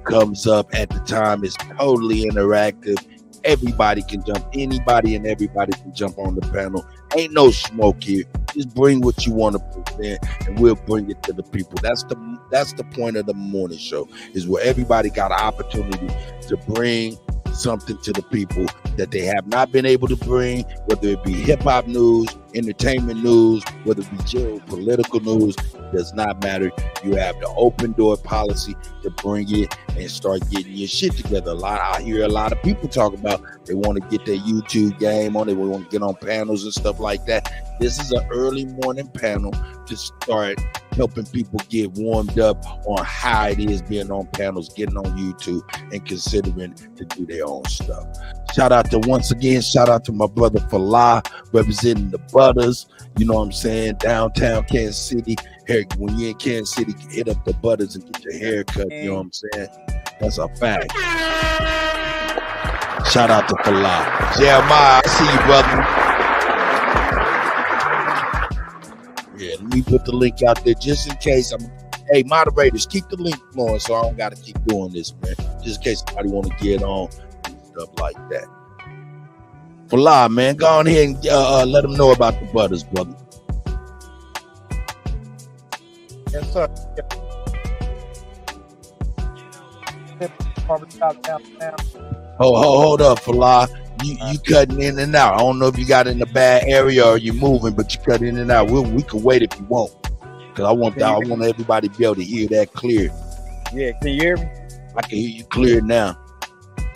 comes up at the time. Is totally interactive. Everybody can jump. Anybody and everybody can jump on the panel. Ain't no smoke here. Just bring what you want to present, and we'll bring it to the people. That's the point of the morning show, is where everybody got an opportunity to bring something to the people that they have not been able to bring, whether it be hip-hop news, entertainment news, whether it be geopolitical news. Does not matter. You have the open door policy to bring it and start getting your shit together. I hear a lot of people talk about they want to get their YouTube game on, they want to get on panels and stuff like that. This is an early morning panel to start helping people get warmed up on how it is being on panels, getting on YouTube, and considering to do their own stuff. Once again, shout out to my brother Falah, representing the Butters. You know what I'm saying? Downtown Kansas City. When you're in Kansas City, hit up the Butters and get your hair cut. You know what I'm saying? That's a fact. Shout out to Falah. Jeremiah, I see you, brother. Yeah, let me put the link out there just in case. Hey, moderators, keep the link flowing so I don't got to keep doing this, man. Just in case somebody want to get on and stuff like that. Falah, man, go on ahead and let them know about the Butters, brother. Yes, sir. Hold up, Falah. You cutting in and out. I don't know if you got in a bad area or you moving, but you cut in and out. We can wait if you want, because I want everybody to be able to hear that clear. Yeah, can you hear me? I can hear you clear now.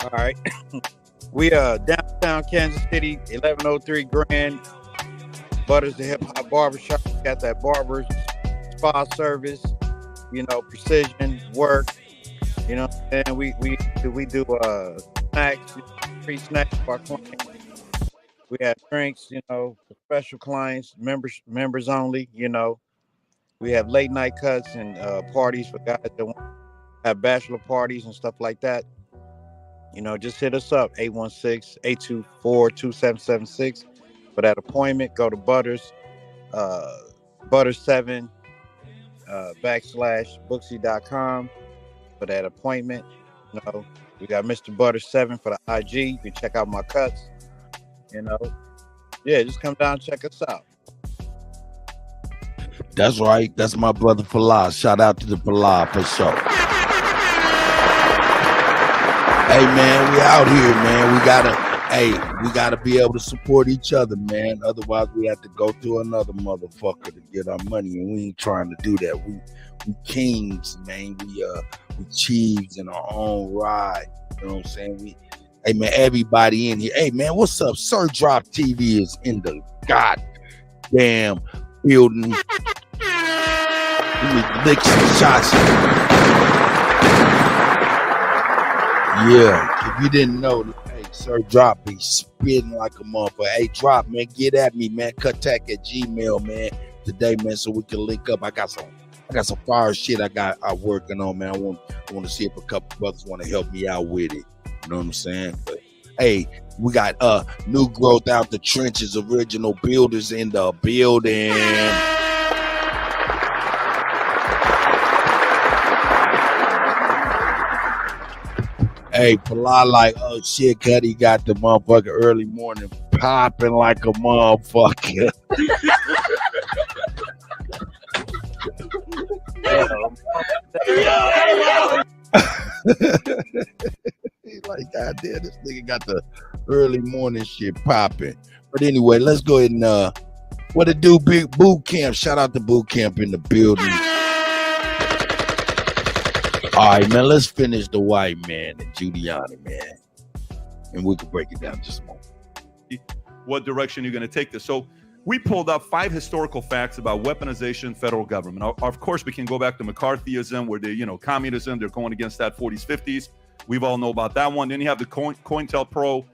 All right. We downtown Kansas City, 1103 Grand. Butters the Hip Hop Barbershop. Got that barber spa service, precision work. And we do snacks, free snacks for our clients. We have drinks, for special clients, members only. We have late night cuts and parties for guys that want to have bachelor parties and stuff like that. Just hit us up, 816-824-2776. For that appointment, go to Butters, Butters7 /Booksy.com for that appointment. We got Mr. Butters7 for the IG. You can check out my cuts. Yeah, just come down and check us out. That's right. That's my brother Falah. Shout out to the Falah for sure. Hey man, we out here, man. We gotta be able to support each other, man. Otherwise, we have to go to another motherfucker to get our money, and we ain't trying to do that. We kings, man. We chiefs in our own ride. You know what I'm saying? Hey man, everybody in here. Hey man, what's up? Sir Drop TV is in the goddamn building. We need to lick some shots. Yeah, if you didn't know, hey, Sir Drop be spitting like a motherfucker. Hey, Drop, man, get at me, man. Kutty@gmail, man, today, man, so we can link up. I got some fire shit I'm working on, man. I want to see if a couple brothers want to help me out with it. You know what I'm saying? But hey, we got new growth out the trenches, original builders in the building. Hey, Falah like, oh shit, Kutty got the motherfucker early morning popping like a motherfucker. He's like, God damn, this nigga got the early morning shit popping. But anyway, let's go ahead and what it do, big boot camp. Shout out to boot camp in the building. All right, man, let's finish the white man and Giuliani, man. And we can break it down just a moment. What direction you're going to take this. So we pulled up 5 historical facts about weaponization federal government. Of course, we can go back to McCarthyism, where they, communism, they're going against that 40s, 50s. We've all know about that one. Then you have the COINTELPRO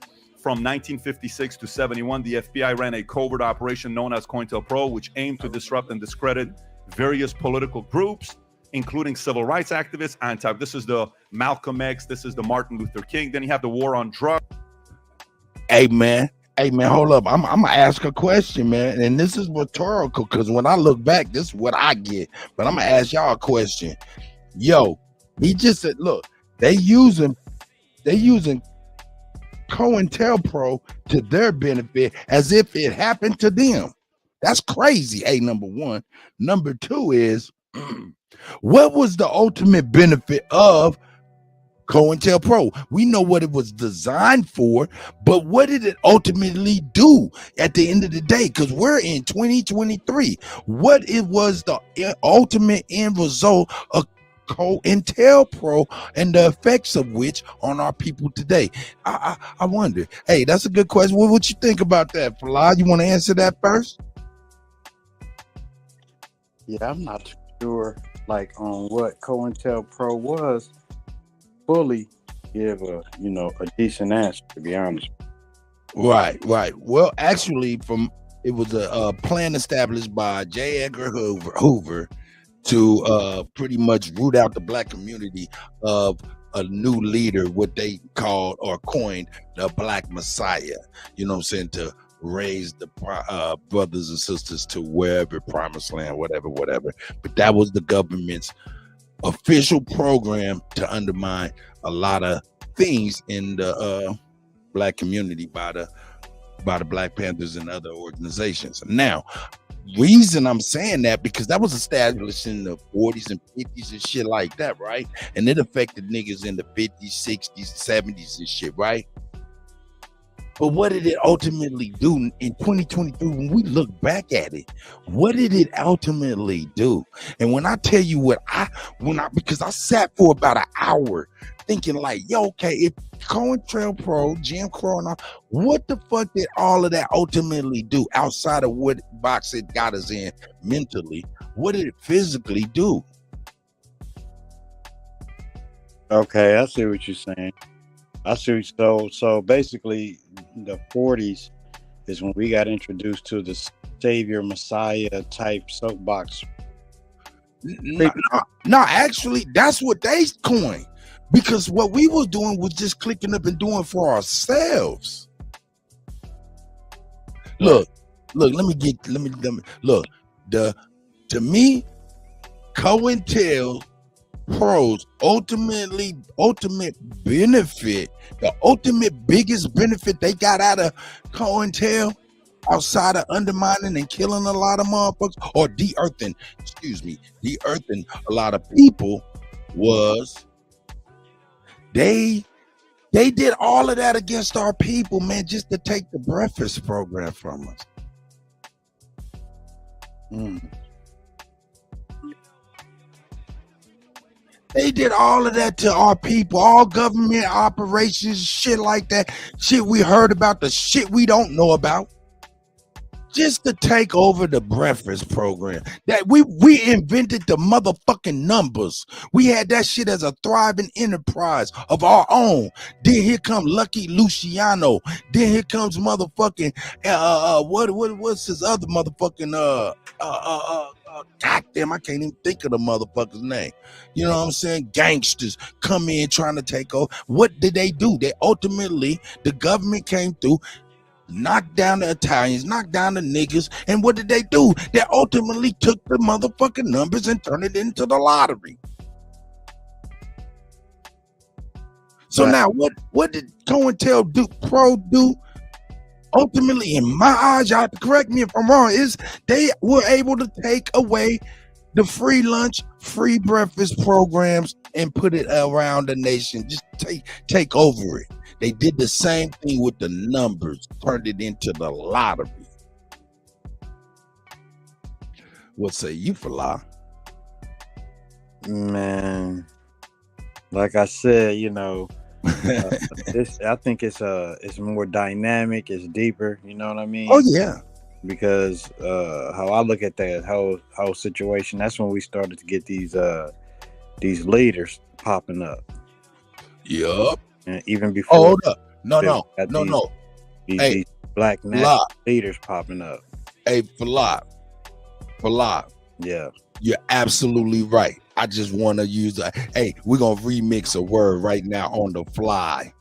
from 1956 to 71. The FBI ran a covert operation known as COINTELPRO, which aimed to disrupt and discredit various political groups, including civil rights activists, this is the Malcolm X, this is the Martin Luther King. Then you have the war on drugs. Hey man, hold up. I'm gonna ask a question, man. And this is rhetorical, because when I look back, this is what I get. But I'm gonna ask y'all a question. Yo, he just said, look, they using COINTELPRO to their benefit as if it happened to them. That's crazy. Hey, number one. Number two is what was the ultimate benefit of COINTELPRO? We know what it was designed for, but what did it ultimately do at the end of the day? Because we're in 2023. What it was the ultimate end result of COINTELPRO and the effects of which on our people today? I wonder. Hey, that's a good question. What you think about that, Falah? You want to answer that first? Yeah, I'm not too sure on what COINTELPRO was. Fully give a decent answer, to be honest. Right. Well, actually, it was a plan established by J. Edgar Hoover to pretty much root out the black community of a new leader, what they called or coined the Black Messiah. You know what I'm saying? To raise the brothers and sisters to wherever, promised land, whatever. But that was the government's official program to undermine a lot of things in the black community by the Black Panthers and other organizations. Now, reason I'm saying that, because that was established in the 40s and 50s and shit like that, right? And it affected niggas in the 50s, 60s, 70s and shit, right? But what did it ultimately do in 2023 when we look back at it? What did it ultimately do? And when I tell you because I sat for about an hour thinking like, yo, okay, if COINTELPRO, Jim Crow and all, what the fuck did all of that ultimately do outside of what box it got us in mentally? What did it physically do? Okay, I see what you're saying. I see. So basically, the 40s is when we got introduced to the Savior Messiah type soapbox. No, actually, that's what they coined. Because what we were doing was just clicking up and doing for ourselves. Look, let me look. To me, COINTELPRO's ultimate benefit, the ultimate biggest benefit they got out of COINTEL, outside of undermining and killing a lot of motherfuckers, or de-earthing a lot of people, was they did all of that against our people, man, just to take the breakfast program from us. They did all of that to our people, all government operations, shit like that, shit we heard about, the shit we don't know about, just to take over the breakfast program. That we invented the motherfucking numbers. We had that shit as a thriving enterprise of our own. Then here comes Lucky Luciano. Then here comes motherfucking what's his other motherfucking goddamn, I can't even think of the motherfucker's name. You know what I'm saying? Gangsters come in trying to take over. What did they do? They ultimately, the government came through, knocked down the Italians, knocked down the niggas, and what did they do? They ultimately took the motherfucking numbers and turned it into the lottery. So now what did COINTELPRO do? Ultimately, in my eyes, y'all correct me if I'm wrong, is they were able to take away the free lunch, free breakfast programs and put it around the nation. Just take over it. They did the same thing with the numbers, turned it into the lottery. What say you, Fala? Man, like I said, you know, I think it's more dynamic, it's deeper. You know what I mean? Oh yeah. Because how I look at that whole situation, that's when we started to get these leaders popping up. Yup. And even before. Hold up. No. These black national leaders popping up. Hey, Fala. Yeah. You're absolutely right. I just want to use hey, we're going to remix a word right now on the fly.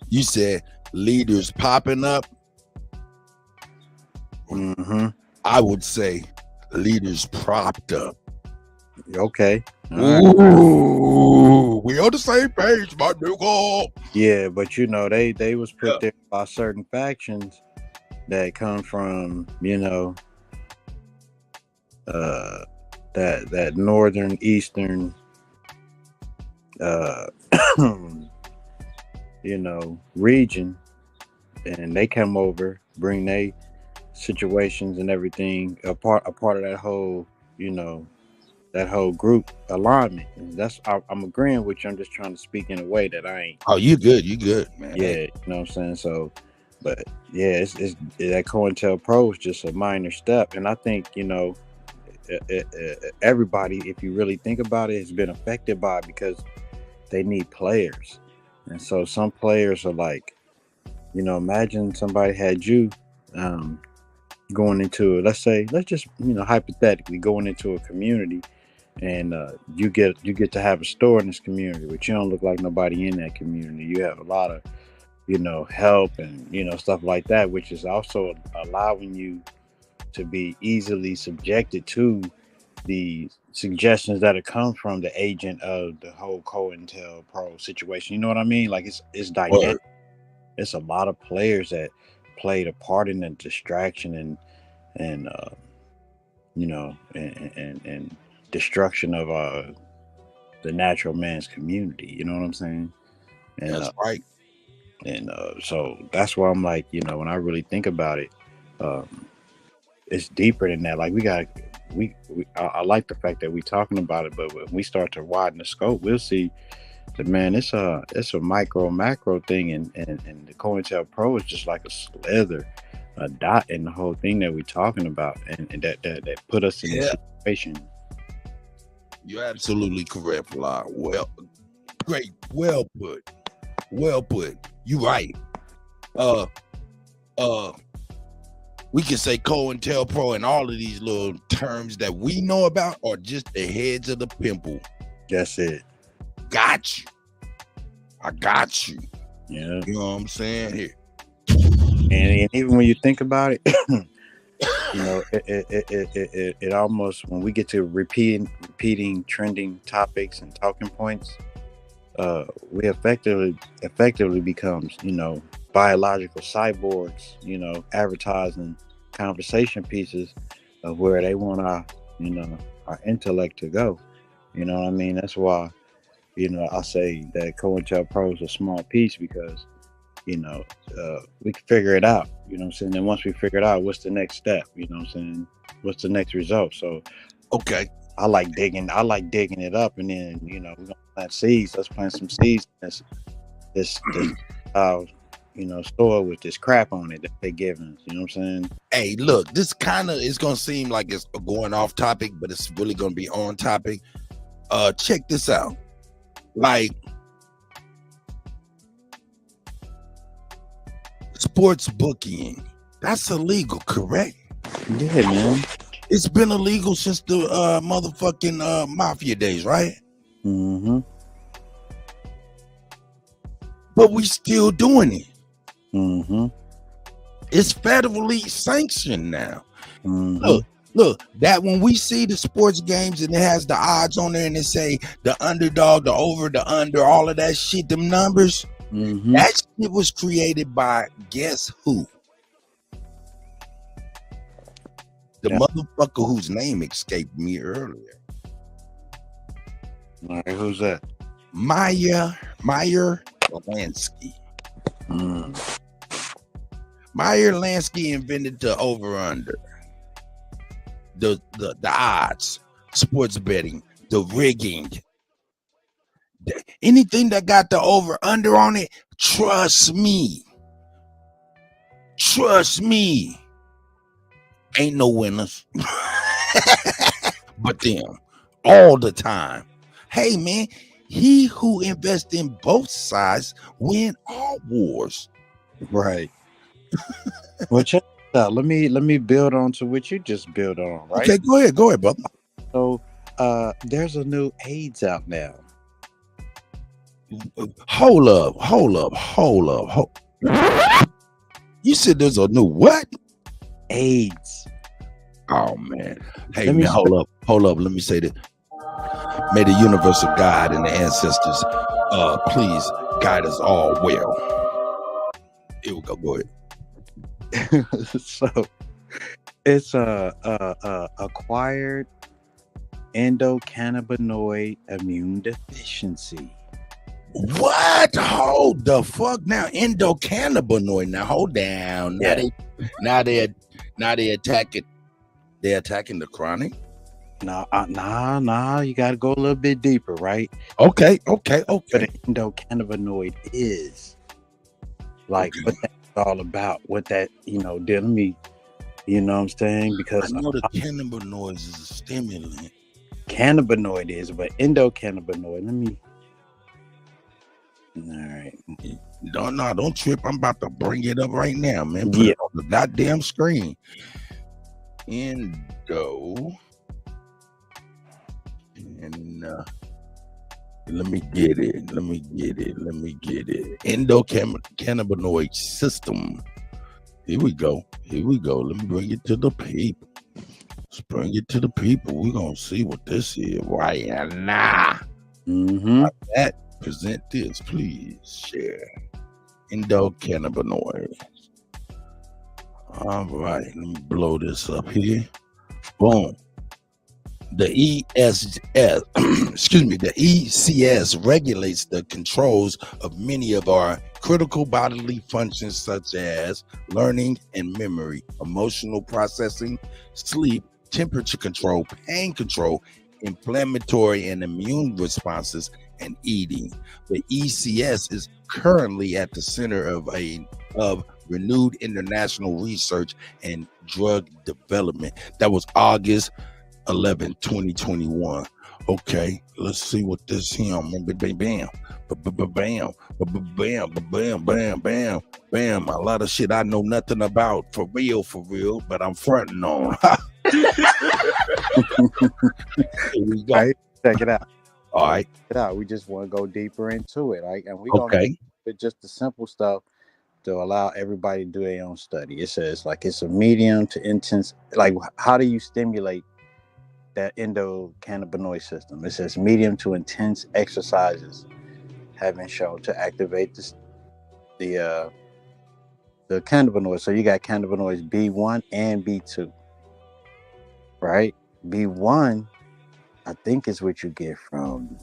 You said leaders popping up. Mm-hmm. I would say leaders propped up. Okay. Ooh, we on the same page, my nigga. Yeah, but you know, they was put there by certain factions that come from, you know, that northern eastern you know, region, and they come over, bring their situations and everything a part of that whole, you know, that whole group alignment. And that's I'm agreeing with you. I'm just trying to speak in a way that I ain't. Oh, you good, man. Yeah, you know what I'm saying. So, but yeah, it's that COINTELPRO is just a minor step, and I think, you know, everybody, if you really think about it, has been affected by it because they need players, and so some players are like, you know, imagine somebody had you going into, let's just, you know, hypothetically going into a community, and you get to have a store in this community, but you don't look like nobody in that community. You have a lot of, you know, help and, you know, stuff like that, which is also allowing you to be easily subjected to the suggestions that have come from the agent of the whole COINTELPRO situation. You know what I mean? Like it's dynamic. It's a lot of players that played a part in the distraction and you know, and destruction of the natural man's community. You know what I'm saying? And that's right. And so that's why I'm like, you know, when I really think about it, it's deeper than that. Like I like the fact that we're talking about it, but when we start to widen the scope, we'll see that, man, it's a macro thing, and the COINTELPRO is just like a slither, a dot in the whole thing that we're talking about, and that put us in this situation. You're absolutely correct, Fly. Well, great. Well put. Well put. You right. We can say COINTELPRO and all of these little terms that we know about are just the heads of the pimple. That's it. Got you. I got you. Yeah. You know what I'm saying? Here. And even when you think about it, you know, it almost, when we get to repeating trending topics and talking points, we effectively becomes, you know, biological cyborgs, you know, advertising conversation pieces of where they want our, you know, our intellect to go. You know what I mean? That's why, you know, I say that COINTELPRO is a small piece, because, you know, we can figure it out, you know what I'm saying? And once we figure it out, what's the next step? You know what I'm saying? What's the next result? So, okay. I like digging it up, and then, you know, we're gonna plant seeds. Let's plant some seeds. This you know, store with this crap on it that they giving us. You know what I'm saying? Hey, look, this kind of is gonna seem like it's going off topic, but it's really gonna be on topic. Check this out. Like, sports booking, that's illegal, correct? Yeah, man. It's been illegal since the motherfucking mafia days, right? Mm-hmm. But we still doing it. Mm-hmm. It's federally sanctioned now. Mm-hmm. Look, that when we see the sports games and it has the odds on there and they say the underdog, the over, the under, all of that shit, them numbers, mm-hmm. that shit was created by guess who? The motherfucker whose name escaped me earlier. All right, who's that? Meyer Lansky. Meyer Lansky invented the over-under, the odds, sports betting, the rigging. Anything that got the over-under on it, trust me, ain't no winners. But them, all the time. Hey man, he who invests in both sides win all wars. Right. Well, check it out. Let me build on to what you just built on, right? Okay, go ahead, brother. So there's a new AIDS out now. Hold up. You said there's a new what? AIDS. Oh man. Hey man, hold up. Let me say that. May the universal God and the ancestors please guide us all well. Here we go. Go ahead. So it's acquired endocannabinoid immune deficiency. What? Hold the fuck now. Endocannabinoid. Now hold down. Now they attacking. They're attacking the chronic. Nah. You got to go a little bit deeper, right? Okay. But endocannabinoid is like what that's all about. What that, you know, dealing me, you know what I'm saying? Because I know the cannabinoids is a stimulant. Cannabinoid is, but endocannabinoid. Let me. All right. No, don't trip. I'm about to bring it up right now, man. Put Yeah. it on the goddamn screen. Endo. And let me get it. Endocannabinoid system. Here we go. Let me bring it to the people. We're gonna see what this is right now. Mm-hmm. Like that. Present this, please. Share. Endocannabinoid. All right, let me blow this up here. Boom. The ECS regulates the controls of many of our critical bodily functions such as learning and memory, emotional processing, sleep, temperature control, pain control, inflammatory and immune responses, and eating. The ECS is currently at the center of renewed international research and drug development. That was August 11/20/21. Okay, let's see what this him. Bam, bam, bam, bam, bam, bam, bam, bam. A lot of shit I know nothing about for real, but I'm fronting on. Here we go. All right, check it out. All right. Check it out. We just want to go deeper into it, right? And we're gonna Okay. with just the simple stuff to allow everybody to do their own study. It says like it's a medium to intense. Like, how do you stimulate that endocannabinoid system? It says medium to intense exercises have been shown to activate the cannabinoids. So you got cannabinoids B1 and B2, right? B1, I think, is what you get from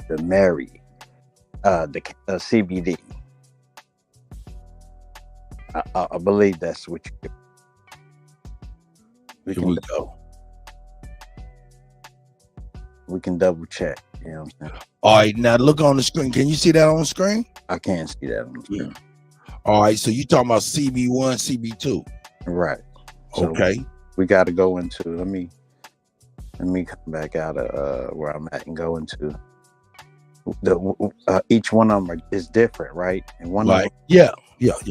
the the CBD. I believe that's what you get. Here we go. We can double check. You know what I'm saying? All right, now look on the screen. Can you see that on the screen? I can't see that on the screen. All right, so you talking about CB1, CB2. Right. So okay. We got to go into, let me come back out of where I'm at and go into each one of them is different, right? And one of them, yeah.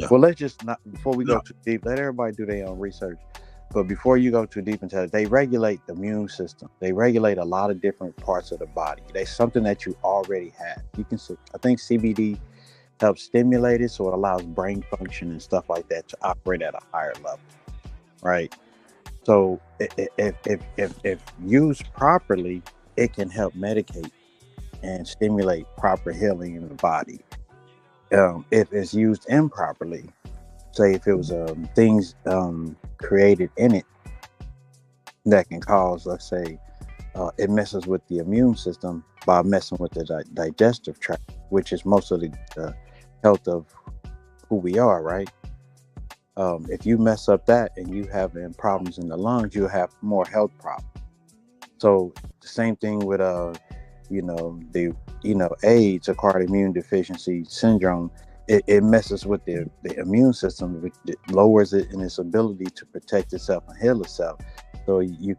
Well, let's just not, before we go too deep, let everybody do their own research. But before you go too deep into it, they regulate the immune system. They regulate a lot of different parts of the body. There's something that you already have. You can see, I think CBD helps stimulate it, so it allows brain function and stuff like that to operate at a higher level, right? So if used properly, it can help medicate and stimulate proper healing in the body. If it's used improperly, say if it was things created in it that can cause, let's say, it messes with the immune system by messing with the digestive tract, which is most of the health of who we are, right? If you mess up that and you have problems in the lungs, you have more health problems. So the same thing with AIDS, acquired immune deficiency syndrome. It messes with the immune system. It lowers it in its ability to protect itself and heal itself. So you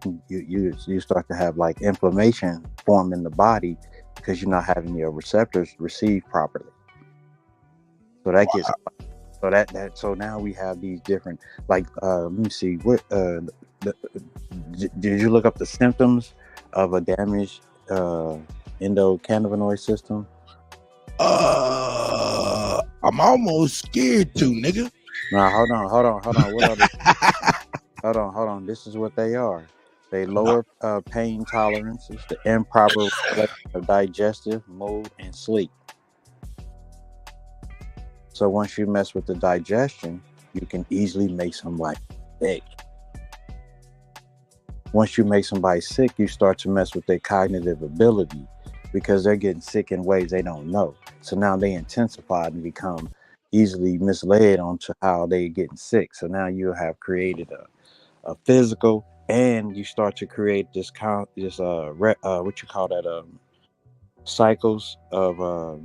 start to have like inflammation form in the body because you're not having your receptors receive properly. So that gets so now we have these different, like let me see, what did you look up the symptoms of a damaged endocannabinoid system? I'm almost scared to, nigga. Now hold on. What are hold on. This is what they are. They lower pain tolerances, the improper regulation of digestive, mood, and sleep. So once you mess with the digestion, you can easily make somebody sick. Once you make somebody sick, you start to mess with their cognitive ability because they're getting sick in ways they don't know. So now they intensify and become easily misled onto how they're getting sick. So now you have created a physical, and you start to create this what you call that, cycles of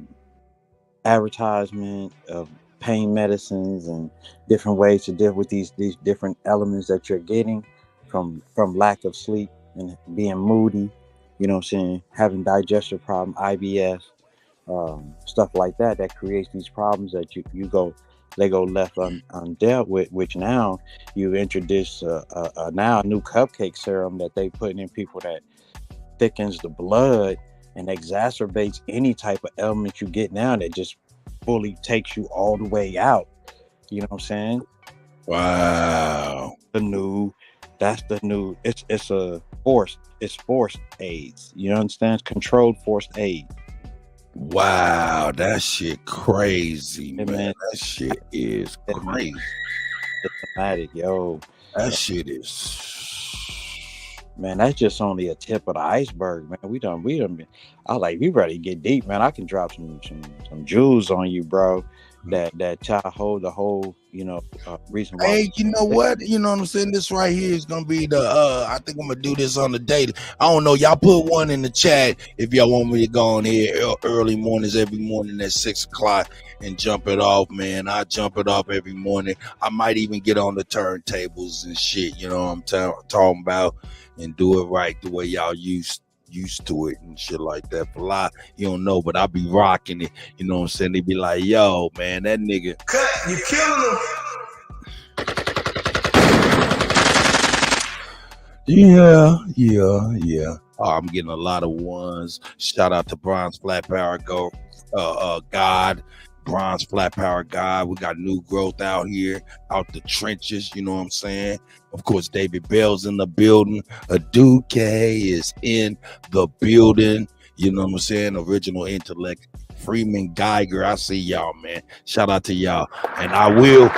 advertisement of pain medicines and different ways to deal with these different elements that you're getting from lack of sleep and being moody, you know what I'm saying, having digestive problem, IBS, stuff like that creates these problems that they go left undealt with, which now you introduce now a new cupcake serum that they put in people that thickens the blood and exacerbates any type of element you get now that just fully takes you all the way out. You know what I'm saying? Wow. That's the new, it's forced AIDS. You understand? Controlled forced AIDS. Wow, that shit crazy, man. That shit is crazy. Systematic, yo. That shit is. Man, that's just only a tip of the iceberg, man. We done. I like, we ready to get deep, man. I can drop some jewels on you, bro. That hold the whole, reason why. Hey, you know what? You know what I'm saying? This right here is gonna be the I think I'm gonna do this on the daily. I don't know. Y'all put one in the chat if y'all want me to go on here early mornings, every morning at 6:00 and jump it off, man. I jump it off every morning. I might even get on the turntables and shit. You know what I'm talking about? and do it right the way y'all used to it and shit like that. For a lot, you don't know, but I be rocking it. You know what I'm saying? They be like, yo, man, that nigga. Cut, you killing him. Yeah. Oh, I'm getting a lot of ones. Shout out to Bronze Flat Power God. Bronze Flat Power God. We got new growth out here, out the trenches. You know what I'm saying? Of course, David Bell's in the building. Aduke is in the building. You know what I'm saying? Original Intellect. Freeman Geiger. I see y'all, man. Shout out to y'all. And I will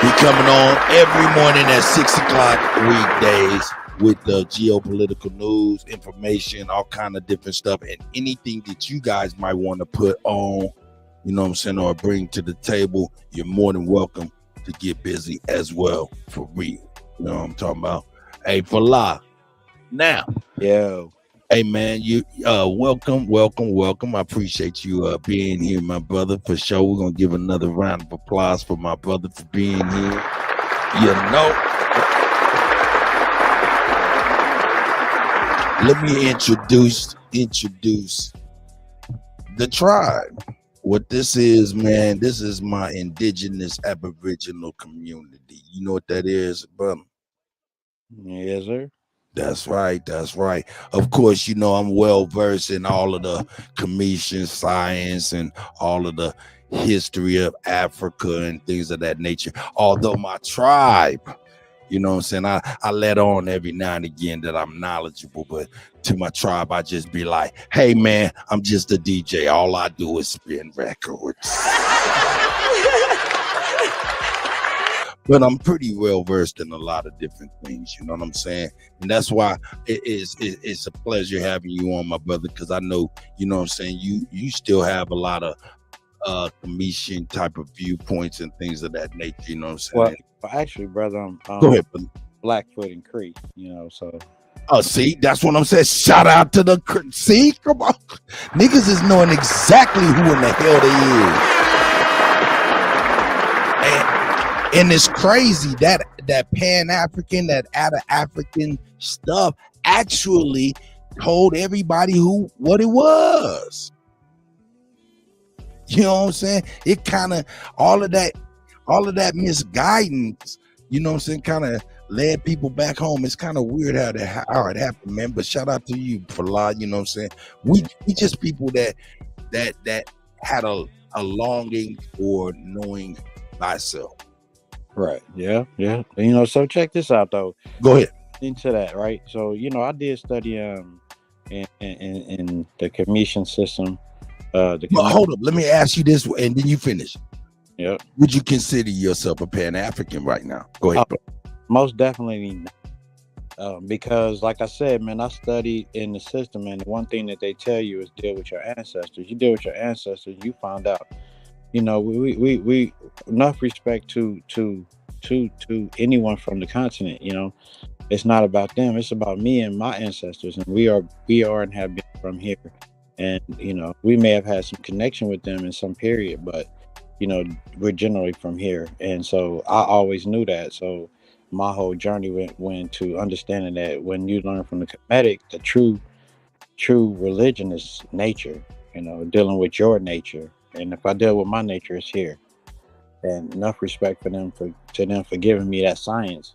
be coming on every morning at 6 o'clock weekdays with the geopolitical news, information, all kind of different stuff, and anything that you guys might want to put on, you know what I'm saying, or bring to the table. You're more than welcome to get busy as well, for real. You know what I'm talking about? Hey, Fala. Now, Yo. Hey man, you welcome. I appreciate you being here, my brother, for sure. We're gonna give another round of applause for my brother for being here. You know, let me introduce the tribe. What this is, man, this is my indigenous Aboriginal community. You know what that is, brother? Yes, sir. That's right. Of course, you know I'm well versed in all of the Commission science and all of the history of Africa and things of that nature. Although my tribe, you know what I'm saying, I let on every now and again that I'm knowledgeable, but to my tribe, I just be like, hey man, I'm just a DJ. All I do is spin records. But I'm pretty well versed in a lot of different things, you know what I'm saying? And that's why it's a pleasure having you on, my brother, because I know, you know what I'm saying, you still have a lot of Commission type of viewpoints and things of that nature, you know what I'm saying? Well actually, brother, I'm Go ahead, brother. Blackfoot and Cree, you know, so. Oh, see, that's what I'm saying. Shout out to the, see, come on. Niggas is knowing exactly who in the hell they is. And it's crazy that Pan-African, that out-of-African stuff actually told everybody what it was. You know what I'm saying? It kind of, all of that misguidance, you know what I'm saying, kind of led people back home. It's kind of weird how it happened, man. But shout out to you, Fala, you know what I'm saying? We just people that had a longing for knowing thyself. Right. Yeah. You know, so check this out though. Go ahead. Into that, right? So, you know, I did study in the Commission system. But hold up, let me ask you this, and then you finish. Yep. Would you consider yourself a Pan-African right now? Go ahead. Most definitely not. Because like I said, man, I studied in the system, and the one thing that they tell you is deal with your ancestors. You deal with your ancestors, you find out. You know, we enough respect to anyone from the continent. You know, it's not about them; it's about me and my ancestors, and we are and have been from here. And you know, we may have had some connection with them in some period, but you know, we're generally from here, and so I always knew that. So my whole journey went to understanding that when you learn from the Kemetic, the true religion is nature. You know, dealing with your nature. And if I deal with my nature, it's here. And enough respect for them for giving me that science.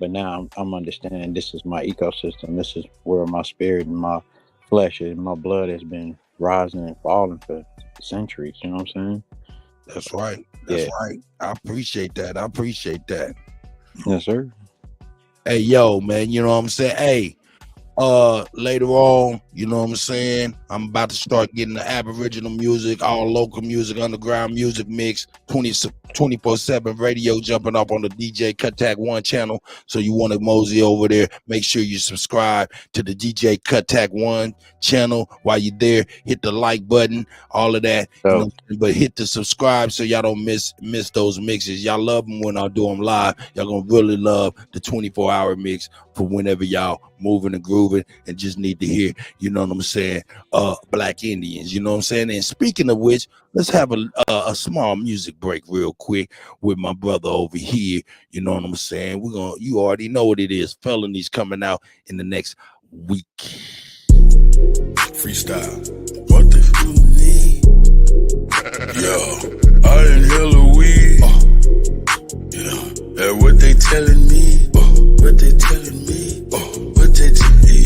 But now I'm understanding this is my ecosystem. This is where my spirit and my flesh and my blood has been rising and falling for centuries. You know what I'm saying? That's right. That's right. I appreciate that. Yes, sir. Hey, yo, man, you know what I'm saying? Hey, later on, you know what I'm saying, I'm about to start getting the Aboriginal music, all local music, underground music mix, 24/7 radio jumping up on the DJ Kutty 1 channel. So you want to mosey over there, make sure you subscribe to the DJ Kutty 1 channel. While you're there, hit the like button, all of that, you know, but hit the subscribe so y'all don't miss those mixes. Y'all love them when I do them live. Y'all gonna really love the 24-hour mix for whenever y'all moving and grooving and just need to hear, you know what I'm saying, Black Indians, you know what I'm saying? And speaking of which, let's have a small music break real quick with my brother over here, you know what I'm saying? You already know what it is. Felonies coming out in the next week. Freestyle. What the fuck you need? Yo, I inhale a weed. Yeah, and what they telling me? What they telling me? What they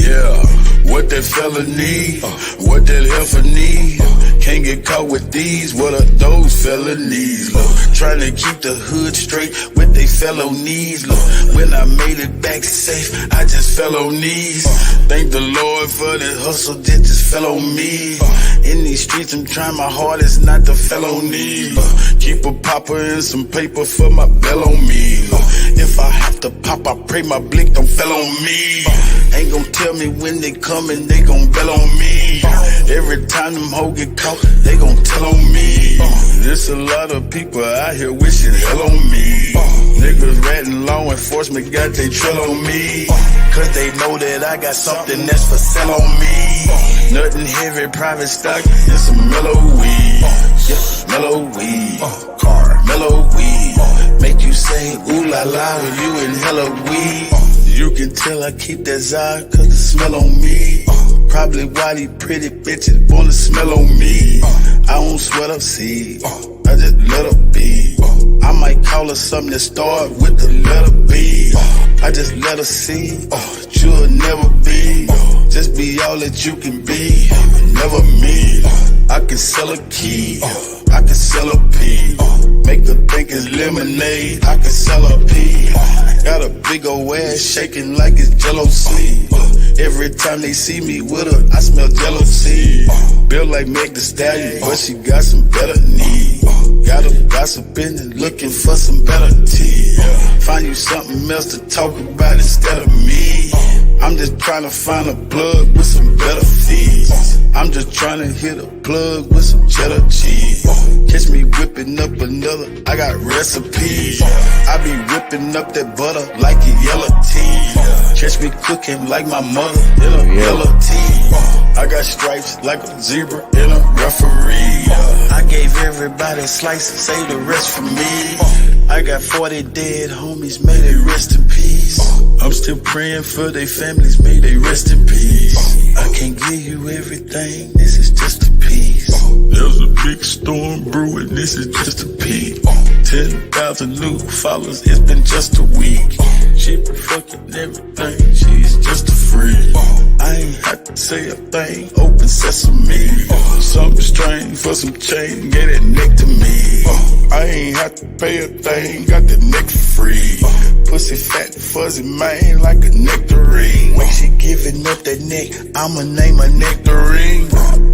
yeah, what that fella need? What that heifer need? Can't get caught with these. What are those felonies? Look, trying to keep the hood straight with they fellow needs. Look, when I made it back safe, I just fell on knees. Thank the Lord for the hustle that just fell on me. In these streets, I'm trying my hardest not to felony. Keep a popper and some paper for my bell on me. If I have to pop, I pray my blink don't fell on me. Ain't gon' tell me when they coming, they gon' bell on me. Every time them hoes get caught, they gon' tell on me. There's a lot of people out here wishing hell on me. Niggas ratting law enforcement got they trail on me. Cause they know that I got something that's for sale on me. Nothing heavy, private stock, and some mellow weed. Yeah, mellow weed. Car, mellow weed. Make you say ooh la la when you inhale a weed. You can tell I keep that Zod cause the smell on me. Probably why these pretty bitches wanna smell on me. I don't sweat up seeds, I just let her be. I might call her something that start with the letter B. I just let her see, you'll never be. Just be all that you can be, never me. I can sell a key, I can sell a pea. Make her think it's lemonade, I can sell a pea. Got a big old ass shaking like it's Jello seed. Every time they see me with her, I smell jealousy. Built like Meg Thee Stallion, but she got some better knees. Got her gossiping and looking for some better tea. Find you something else to talk about instead of me. I'm just trying to find a plug with some better fees. I'm just trying to hit a plug with some cheddar cheese. Catch me whipping up another, I got recipes. I be whipping up that butter like a yellow tea. Catch me cooking like my mother in a yellow tea. I got stripes like a zebra and a referee. I gave everybody a slice, save the rest for me. I got 40 dead homies, may they rest in peace. I'm still praying for their families, may they rest in peace. I can't give you everything, this is just a piece. There's a big storm brewing, this is just a peek. 10,000 new followers, it's been just a week. She been fucking everything, she's just a freak. I ain't had to say a thing, open sesame. Something strange for some change, get that neck to me. I ain't had to pay a thing, got the neck for free. Pussy fat, fuzzy, man, like a nectarine. When she giving up that neck, I'ma name her nectarine.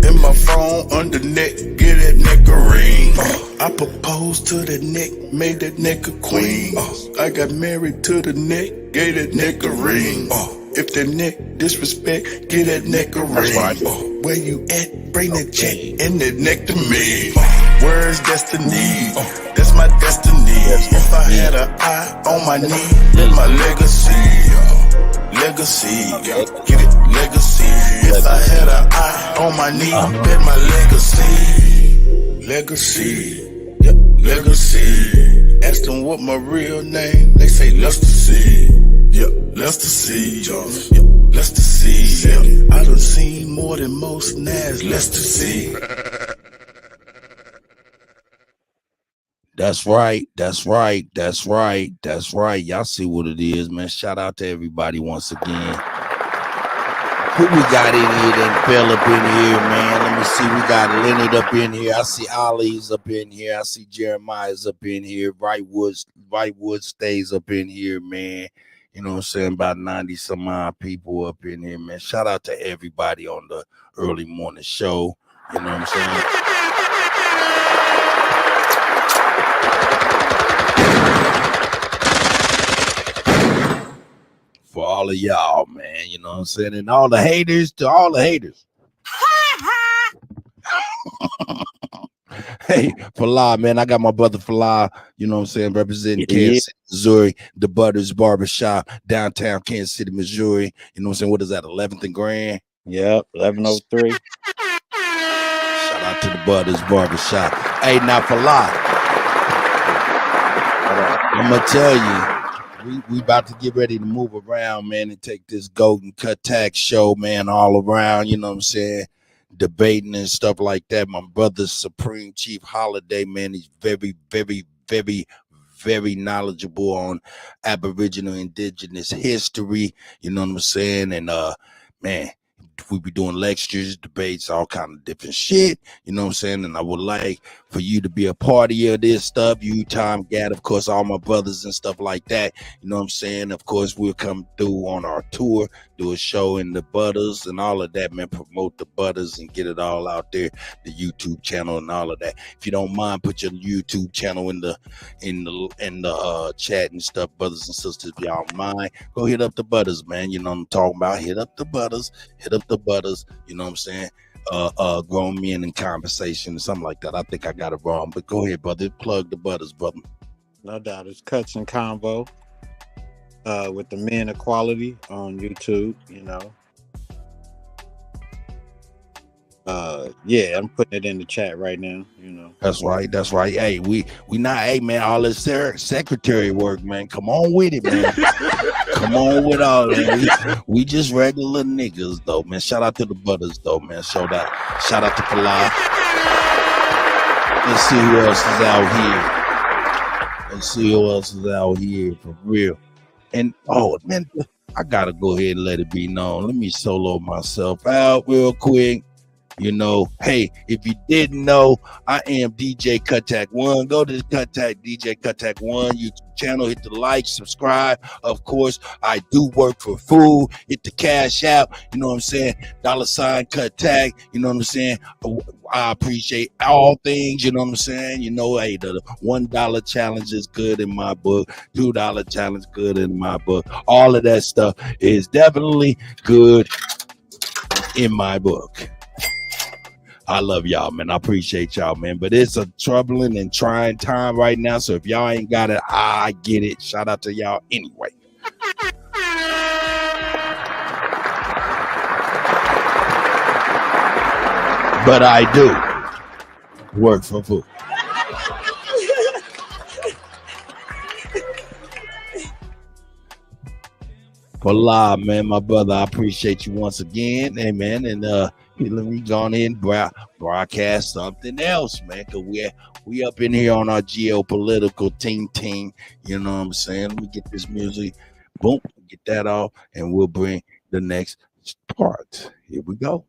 In my phone, under neck, get that nectarine. I proposed to the neck, made that neck a queen. I got married to the neck, gave that neck a ring. If that neck disrespect, get that neck a ring. Where you at? Bring that check and that neck to me. Where's destiny? That's my destiny. If I had an eye on my knee, let my legacy. Legacy, get it, legacy. If I had an eye on my knee, bet my legacy. Legacy, yep, legacy. Ask them what my real name, they say Lester C. Yep, Lester C. Yep, Lester C. Yep. I done seen more than most Nas, Lester C. That's right. That's right. That's right. That's right. Y'all see what it is, man. Shout out to everybody once again. Who we got in here that fell up in here, man? Let me see. We got Leonard up in here. I see Ollie's up in here. I see Jeremiah's up in here. Whitewood stays up in here, man. You know what I'm saying? About 90 some odd people up in here, man. Shout out to everybody on the early morning show. You know what I'm saying? For all of y'all, man, you know what I'm saying? And all the haters, to all the haters. Hey, Falah, man, I got my brother Falah, you know what I'm saying, representing Yeah. Kansas City, Missouri, the Butters Barbershop, downtown Kansas City, Missouri. You know what I'm saying? What is that, 11th and Grand? Yep, 1103. Shout out to the Butters Barbershop. Hey, now Falah, I'm gonna tell you, we about to get ready to move around, man, and take this Golden Cut Tag show, man, all around, you know what I'm saying? Debating and stuff like that. My brother Supreme Chief Holiday, man, he's very, very, very, very knowledgeable on Aboriginal Indigenous history, you know what I'm saying? And man, we be doing lectures, debates, all kind of different shit, you know what I'm saying? And I would like for you to be a party of this stuff. You, Tom, Gad, of course, all my brothers and stuff like that, you know what I'm saying? Of course, we'll come through on our tour, do a show in the Butters and all of that, man. Promote the Butters and get it all out there, the YouTube channel and all of that. If you don't mind, put your YouTube channel in the chat and stuff, brothers and sisters. If y'all mind, go hit up the Butters, man. You know what I'm talking about. Hit up the Butters, you know what I'm saying? Grown men in conversation or something like that. I think I got it wrong, but go ahead, brother. Plug the Butters, brother. No doubt. It's Cuts and Convo with the Men Equality on YouTube, you know. Yeah, I'm putting it in the chat right now, you know. That's right. Hey, we not, hey man, all this secretary work, man. Come on with it, man. Come on with all that. We just regular niggas though, man. Shout out to the Butters though, man. Shout out to Falah. Let's see who else is out here for real. And oh man, I gotta go ahead and let it be known. Let me solo myself out real quick. You know, hey, if you didn't know, I am DJ Cuttak One. Go to the DJ Cuttak One YouTube channel, hit the like, subscribe. Of course, I do work for food. Hit the cash app, you know what I'm saying? $ Cuttak, you know what I'm saying? I appreciate all things, you know what I'm saying? You know, hey, the $1 challenge is good in my book, $2 challenge good in my book. All of that stuff is definitely good in my book. I love y'all, man. I appreciate y'all, man. But it's a troubling and trying time right now. So if y'all ain't got it, I get it. Shout out to y'all anyway. But I do work for food. Falah, man, my brother, I appreciate you once again. Hey, man, and let me go on in broadcast something else, man, because we up in here on our geopolitical team, you know what I'm saying? Let me get this music, boom, get that off, and we'll bring the next part. Here we go.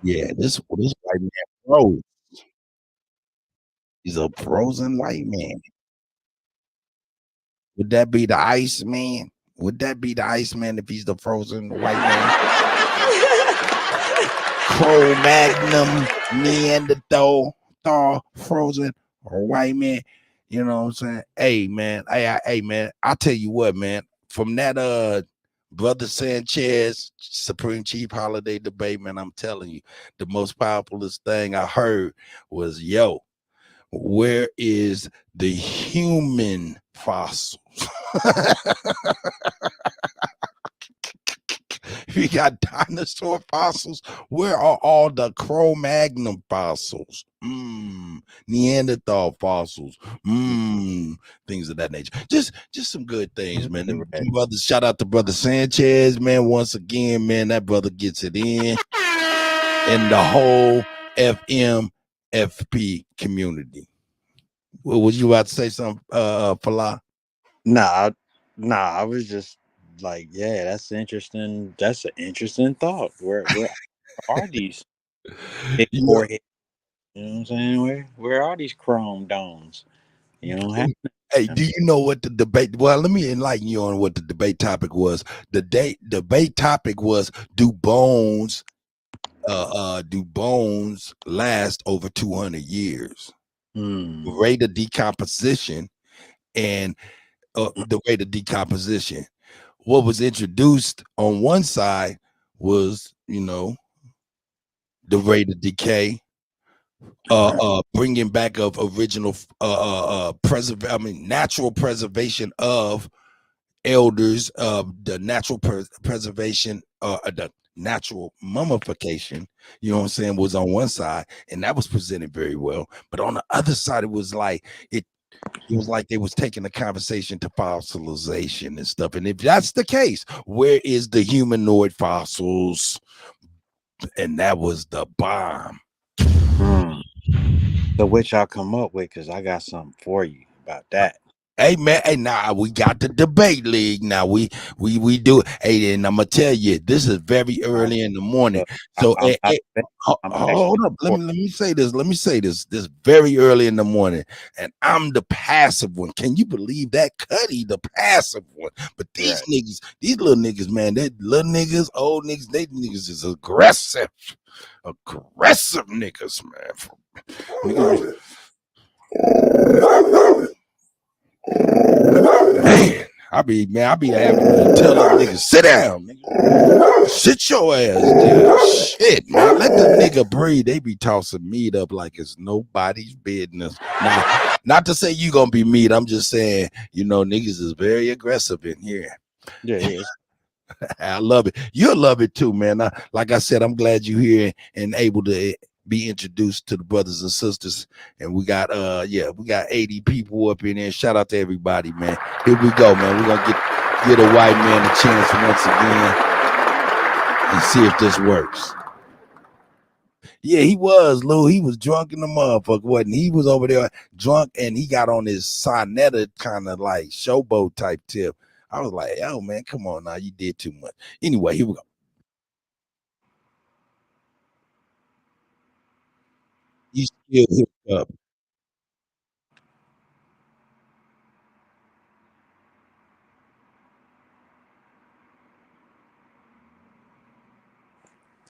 Yeah, this white man froze. He's a frozen white man. Would that be the Ice Man? Would that be the Ice Man if he's the frozen white man? Cro-Magnum, Neanderthal, frozen or white man. You know what I'm saying? Hey man, hey man, I tell you what, man. From that Brother Sanchez Supreme Chief Holiday debate, man, I'm telling you, the most powerfulest thing I heard was, yo, where is the human fossils? We got dinosaur fossils. Where are all the Cro-Magnon fossils? Neanderthal fossils. Things of that nature. Just some good things, man. Brothers, shout out to Brother Sanchez, man. Once again, man, that brother gets it in. And the whole FMFP community. Well, was you about to say something, Falah? Nah, I was just like, yeah, that's interesting. That's an interesting thought. Where are these big forehead? You know what I'm saying? Where are these chrome domes? You know, hey, do you know what the debate? Well, let me enlighten you on what the debate topic was. The debate topic was: do bones last over 200 years? Rate of decomposition and the rate of decomposition. what was introduced on one side was, the rate of decay, bringing back of original natural preservation of elders, the natural preservation, the natural mummification, you know what I'm saying, was on one side, and that was presented very well. But on the other side, it was like they was taking the conversation to fossilization and stuff. And if that's the case, where is the humanoid fossils? And that was the bomb. So what y'all come up with? Because I got something for you about that. Hey man, hey, now we got the debate league. Now we do it. Hey, and I'm gonna tell you, this is very early in the morning. So hold up. Let me say this. This very early in the morning, and I'm the passive one. Can you believe that? Kutty, the passive one. But these niggas, these little niggas, man, they little niggas, old niggas, they niggas is aggressive niggas, man. Man, I be having to tell them niggas, sit down, nigga. Sit your ass down. Shit, man. Let the nigga breathe. They be tossing meat up like it's nobody's business. Now, not to say you gonna be meat. I'm just saying, niggas is very aggressive in here. Yeah. I love it. You'll love it too, man. Like I said, I'm glad you're here and able to be introduced to the brothers and sisters. And we got 80 people up in there. Shout out to everybody, man. Here we go, man. We're gonna get a white man a chance once again and see if this works. Yeah, he was, Lou. He was drunk in the motherfucker, wasn't he? He was over there drunk, and he got on his Sonetta kind of like showboat type tip. I was like, oh man, come on now, you did too much. Anyway, here we go. You still hooked up.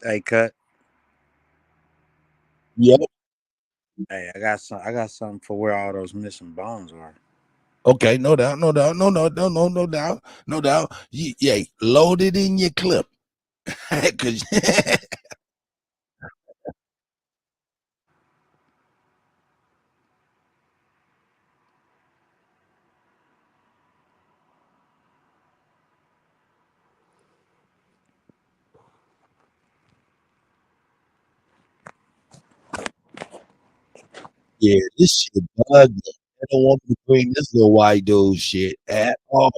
Hey, Cut. Yep. Hey, I got something for where all those missing bones are. Okay, no doubt. Yeah, load it in your clip. Yeah, this shit bugging. I don't want to bring this little white dude shit at all.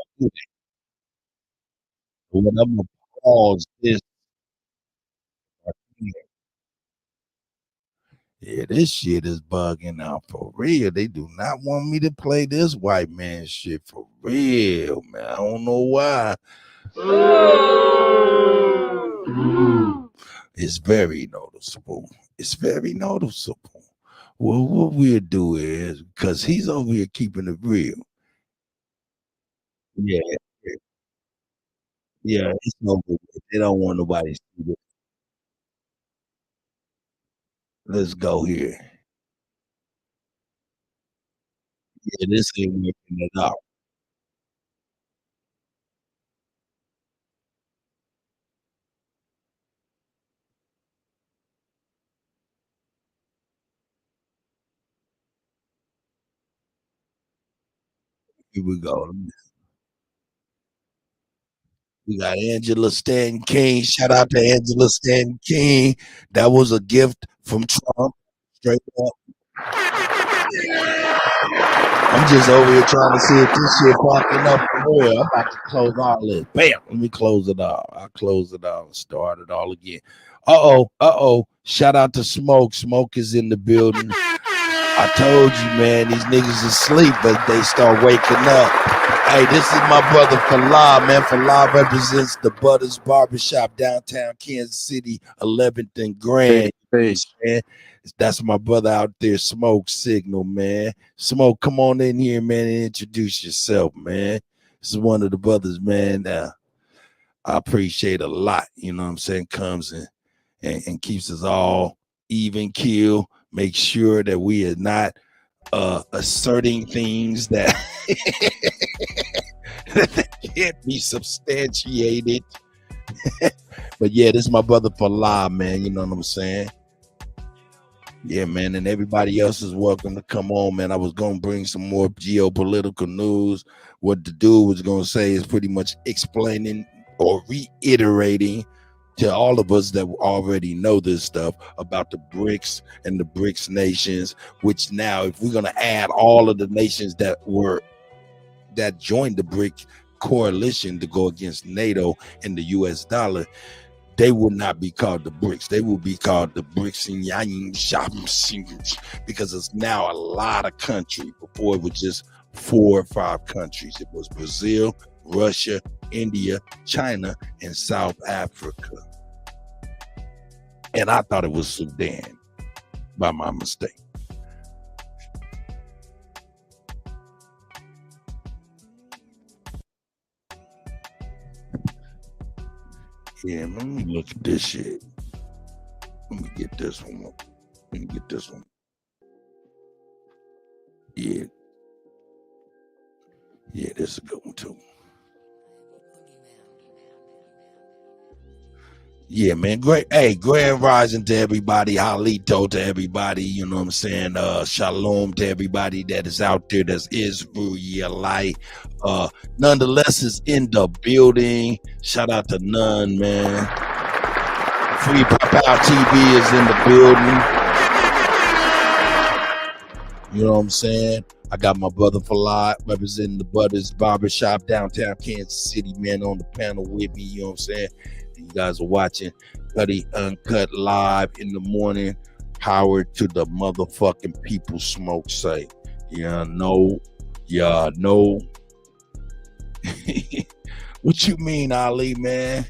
When I'm gonna pause this. Yeah, this shit is bugging out for real. They do not want me to play this white man shit for real, man. I don't know why. It's very noticeable. It's very noticeable. Well, what we'll do is, because he's over here keeping it real. Yeah, it's over with. They don't want nobody to see it. Let's go here. Yeah, this ain't working it out. Here we go. We got Angela Stanton King. Shout out to Angela Stanton King. That was a gift from Trump. Straight up. I'm just over here trying to see if this shit popping up for real. I'm about to close all this. Bam. Let me close it all. I'll close it all and start it all again. Uh-oh. Shout out to Smoke. Smoke is in the building. I told you, man, these niggas asleep, but they start waking up. Hey, this is my brother Falah, man. Falah represents the Butters Barbershop, downtown Kansas City, 11th and Grand. Peace. Man. That's my brother out there, Smoke Signal, man. Smoke, come on in here, man, and introduce yourself, man. This is one of the brothers, man, I appreciate a lot, you know what I'm saying, comes and keeps us all even keel, make sure that we are not asserting things that can't be substantiated. But yeah, this is my brother for live, man. You know what I'm saying? Yeah, man, and everybody else is welcome to come on, man. I was gonna bring some more geopolitical news. What the dude was gonna say is pretty much explaining or reiterating to all of us that already know this stuff about the BRICS and the BRICS nations, which now, if we're gonna add all of the nations that joined the BRIC coalition to go against NATO and the US dollar, they will not be called the BRICS. They will be called the BRICS, because it's now a lot of countries. Before it was just 4 or 5 countries. It was Brazil, Russia, India, China, and South Africa. And I thought it was Sudan by my mistake. Yeah, let me look at this shit. Let me get this one. Let me get this one. Yeah. Yeah, this is a good one too. Yeah, man. Great. Hey, grand rising to everybody. Halito to everybody. You know what I'm saying? Shalom to everybody that is out there. That's Israelite. Nonetheless is in the building. Shout out to None, man. Free Pop Out TV is in the building. You know what I'm saying? I got my brother Falad representing the Butters Barbershop downtown Kansas City, man, on the panel with me. You know what I'm saying? You guys are watching Kutty Uncut live in the morning, powered to the motherfucking people smoke say. Yeah, no. What you mean, Ali, man?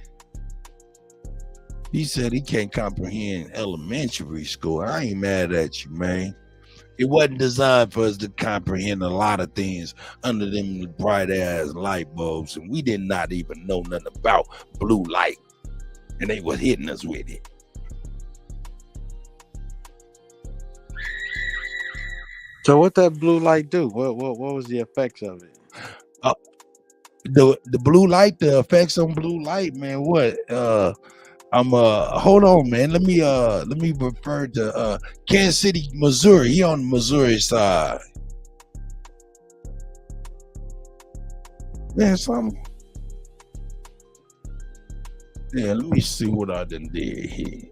He said he can't comprehend elementary school. I ain't mad at you, man. It wasn't designed for us to comprehend a lot of things under them bright ass light bulbs, and we did not even know nothing about blue light, and they was hitting us with it. So what that blue light do? What was the effects of it? The blue light, the effects on blue light, man. What? Hold on, man. Let me refer to Kansas City, Missouri. He on the Missouri side. Man, something. Yeah, let me see what I done did here.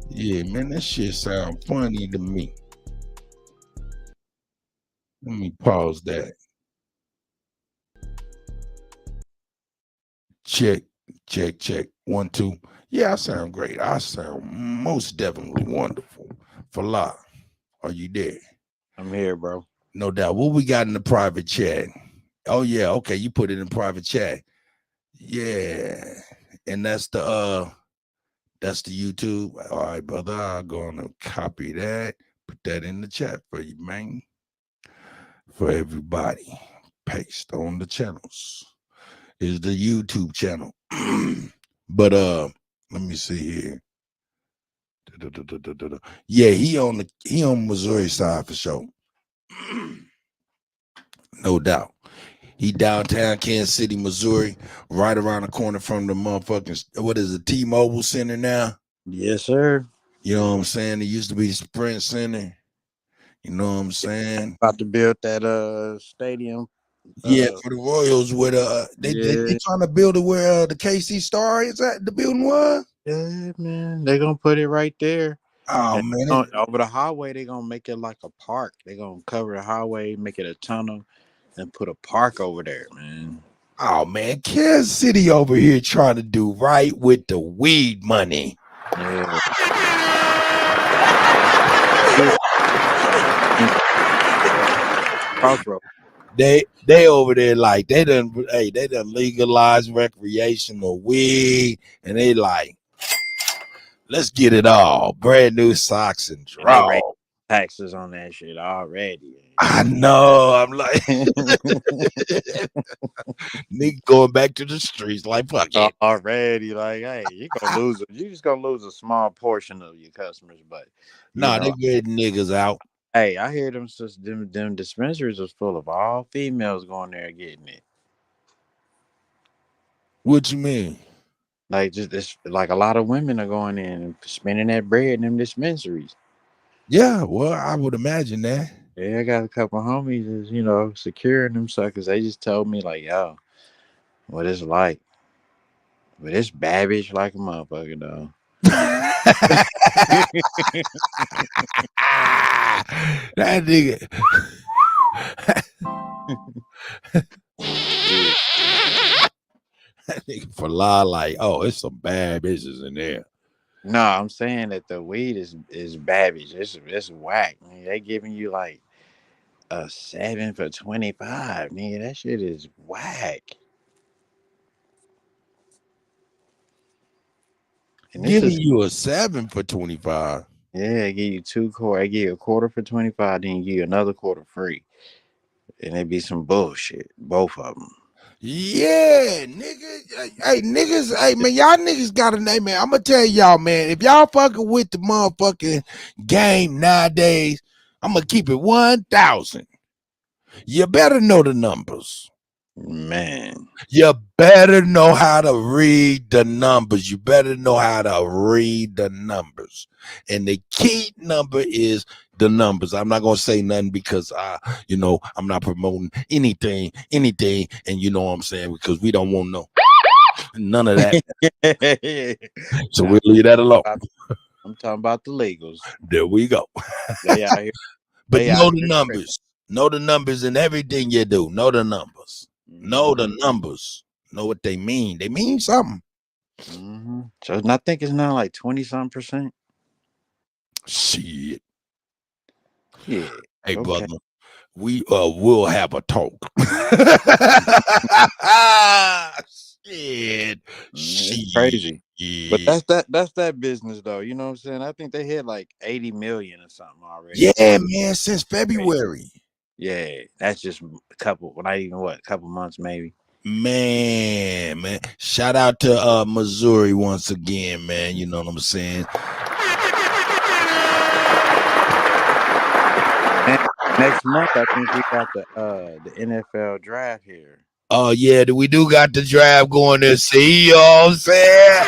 Yeah, man, that shit sound funny to me. Let me pause that. Check. 1, 2. Yeah, I sound great. I sound most definitely wonderful. Fallah, are you there? I'm here, bro. No doubt. What we got in the private chat? Oh yeah, okay. You put it in private chat. Yeah, and that's the YouTube. All right, brother. I'm gonna copy that. Put that in the chat for you, man. For everybody, paste on the channels. Is the YouTube channel. But let me see here. Yeah, he on Missouri side for sure. No doubt. He downtown Kansas City, Missouri, right around the corner from the motherfucking, what is it, T-Mobile Center now? Yes, sir. You know what I'm saying? It used to be Sprint Center. You know what I'm saying? About to build that stadium. Yeah, for the Royals with they trying to build it where the KC Star is at, the building was. Yeah, man. They're gonna put it right there. Oh and man. Over the highway, they're gonna make it like a park. They're gonna cover the highway, make it a tunnel, and put a park over there, man. Oh man, Kansas City over here trying to do right with the weed money. Yeah. Crossroads. They over there like they done legalized recreational weed, and they like, let's get it all. Brand new socks and They raise draw. taxes on that shit already. I know. I'm like, nigga going back to the streets like fuck it. Already, like, hey, you just gonna lose a small portion of your customers, but Nah, they getting niggas out. Hey, I hear them dispensaries was full of all females going there getting it. What you mean? Like just it's like a lot of women are going in and spending that bread in them dispensaries. Yeah, well, I would imagine that. Yeah, I got a couple homies that's, securing them suckers. They just told me like, yo, what it's like. But it's babish like a motherfucker though. That nigga. Yeah. That nigga for lie like, oh, it's some bad bitches in there. No, I'm saying that the weed is babish. It's whack. Man. They giving you like a 7 for 25. Nigga, that shit is whack. And this Giving is you a 7 for 25. yeah, I give you 2 quarter. I give you a quarter for 25, then give you another quarter free. And it be some bullshit. Both of them. Yeah, nigga. Hey, niggas. Hey, man, y'all niggas got a name, man. I'm gonna tell y'all, man. If y'all fucking with the motherfucking game nowadays, I'm gonna keep it 1,000. You better know the numbers. Man. You better know how to read the numbers. You better know how to read the numbers. And the key number is the numbers. I'm not gonna say nothing because I'm not promoting anything, and you know what I'm saying, because we don't want none of that. So we'll leave that alone. I'm talking about the legals. There we go. They out here. But They know out the here numbers. Know the numbers in everything you do. Know the numbers. Know the numbers. Know what they mean. They mean something. Mm-hmm. So I think it's now like 20-something%. Shit. Yeah. Hey, Okay. brother, we will have a talk. Shit. It's crazy. But that's that business though. You know what I'm saying? I think they hit like 80 million or something already. Yeah, man, since February. Yeah, that's just a couple, not even a couple months maybe. Man. Shout out to Missouri once again, man. You know what I'm saying? And next month, I think we got the NFL draft here. Oh yeah, we do got the draft going to see, you know what I'm saying?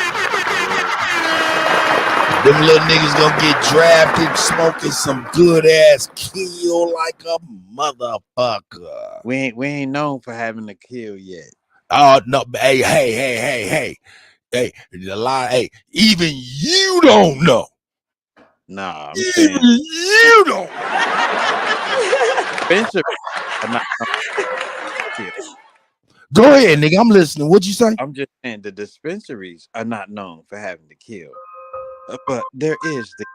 Them little niggas gonna get drafted smoking some good ass kill like a motherfucker. We ain't known for having to kill yet. Oh no, hey, a lot. Hey, even you don't know. Nah, I'm Even saying you don't. Spencer. Go ahead, nigga. I'm listening. What'd you say? I'm just saying the dispensaries are not known for having to kill, but there is the.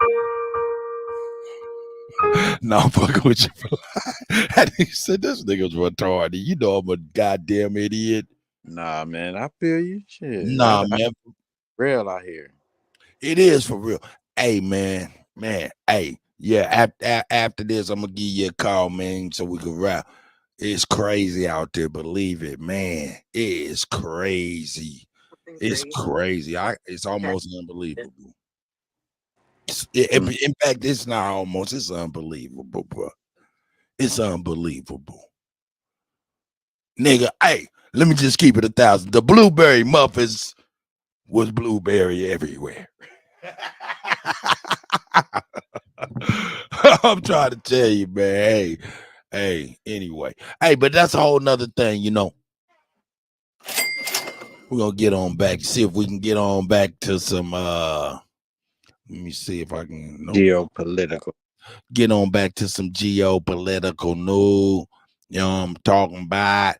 No, I'm fucking with you. That nigga said this nigga's retarded. You know I'm a goddamn idiot. Nah, man, I feel you. Shit, Nah, man. Real out here. It is for real. Hey, man. Hey, yeah. After this, I'm gonna give you a call, man, so we can rap. It's crazy out there, believe it, man. It is crazy. It's crazy. It's almost unbelievable. In fact, it's not almost. It's unbelievable, bro. It's unbelievable, nigga. Hey, let me just keep it 1,000. The blueberry muffins was blueberry everywhere. I'm trying to tell you, man. Hey, anyway. Hey, but that's a whole nother thing, you know. We're gonna get on back, see if we can get on back to some let me see if I can geopolitical. Get on back to some geopolitical news. You know what I'm talking about.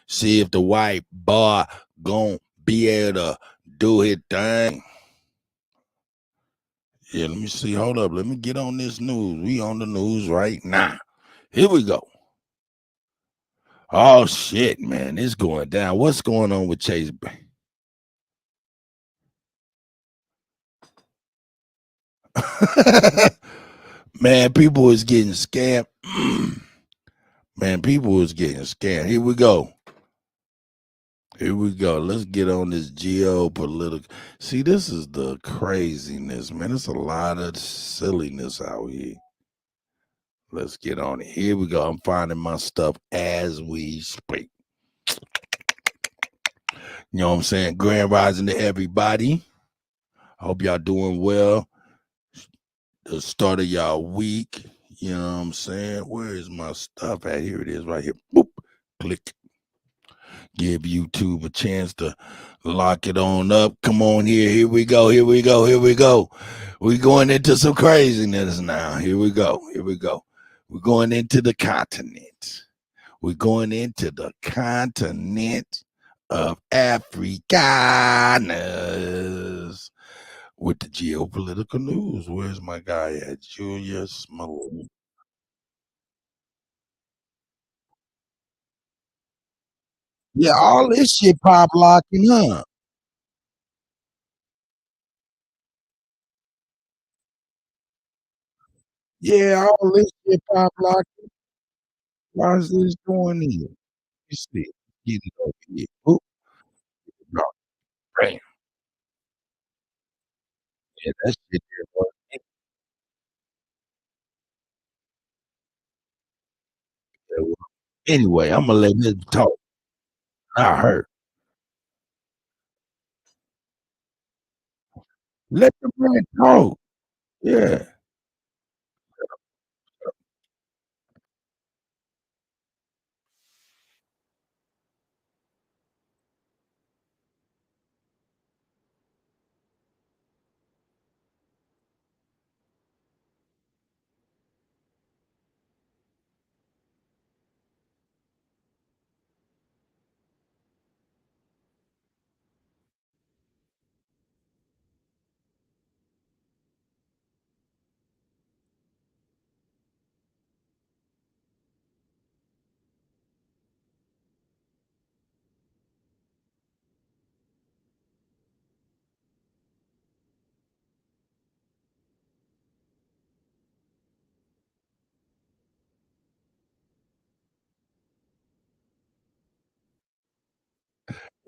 See if the white boy gonna be able to do his thing. Yeah, let me see. Hold up. Let me get on this news. We on the news right now. Here we go. Oh shit, man. It's going down. What's going on with Chase Bank? Man, people is getting scammed. Man, people is getting scammed. Here we go. Let's get on this geopolitical. See, this is the craziness, man. There's a lot of silliness out here. Let's get on it. Here we go. I'm finding my stuff as we speak. You know what I'm saying? Grand rising to everybody. I hope y'all doing well. The start of y'all week. You know what I'm saying? Where is my stuff at? Here it is right here. Boop. Click. Give YouTube a chance to lock it on up. Come on here. Here we go. Here we go. Here we go. We're going into some craziness now. Here we go. Here we go. We're going into the continent. We're going into the continent of Afrikaners with the geopolitical news. Where's my guy at? Julius Malone. Yeah, all this shit pop locking up. Yeah, all this shit pop locking. Why is this going here? You see, get it over here. Oop, no, bam. Yeah, that shit there, boy. Anyway, I'm gonna let him talk. I heard. Let the man talk. Yeah.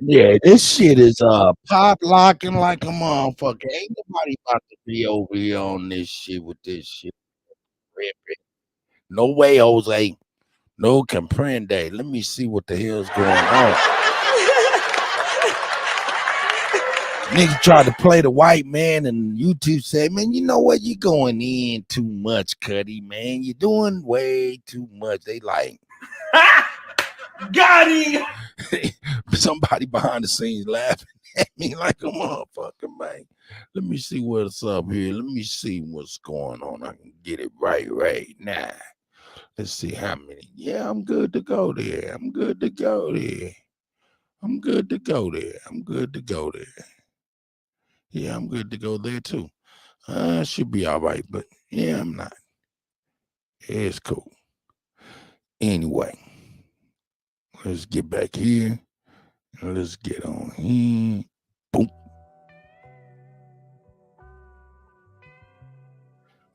Yeah, this shit is pop locking like a motherfucker. Ain't nobody about to be over here on this shit with this shit. No way, Jose. No comprende. Let me see what the hell's going on. Nigga tried to play the white man, and YouTube said, man, you know what? You're going in too much, Kutty, man. You're doing way too much. They like, got him. Somebody behind the scenes laughing at me like a motherfucker, man. Let me see what's up here. Let me see what's going on. I can get it right now. Let's see how many. Yeah, I'm good to go there. I'm good to go there. I'm good to go there. I'm good to go there. Yeah, I'm good to go there too. Should be all right, but yeah, I'm not. It's cool. Anyway, let's get back here. Let's get on here. Boom.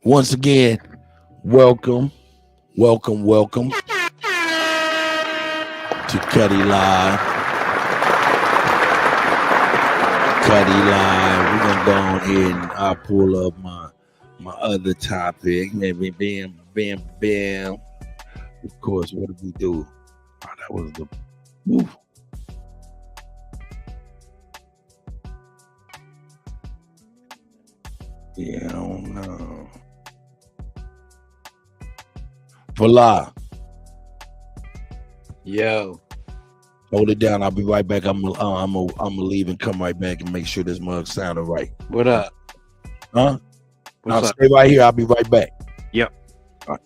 Once again, welcome to Kutty Live. Kutty Live. We're gonna go on here and I'll pull up my other topic. Maybe bam. Of course, what did we do? Oh, that was the oof. Yeah, I don't know. Voila. Yo. Hold it down. I'll be right back. I'm gonna leave and come right back and make sure this mug sounded right. What up? Huh? What's Now up? stay right here. I'll be right back. Yep. All right.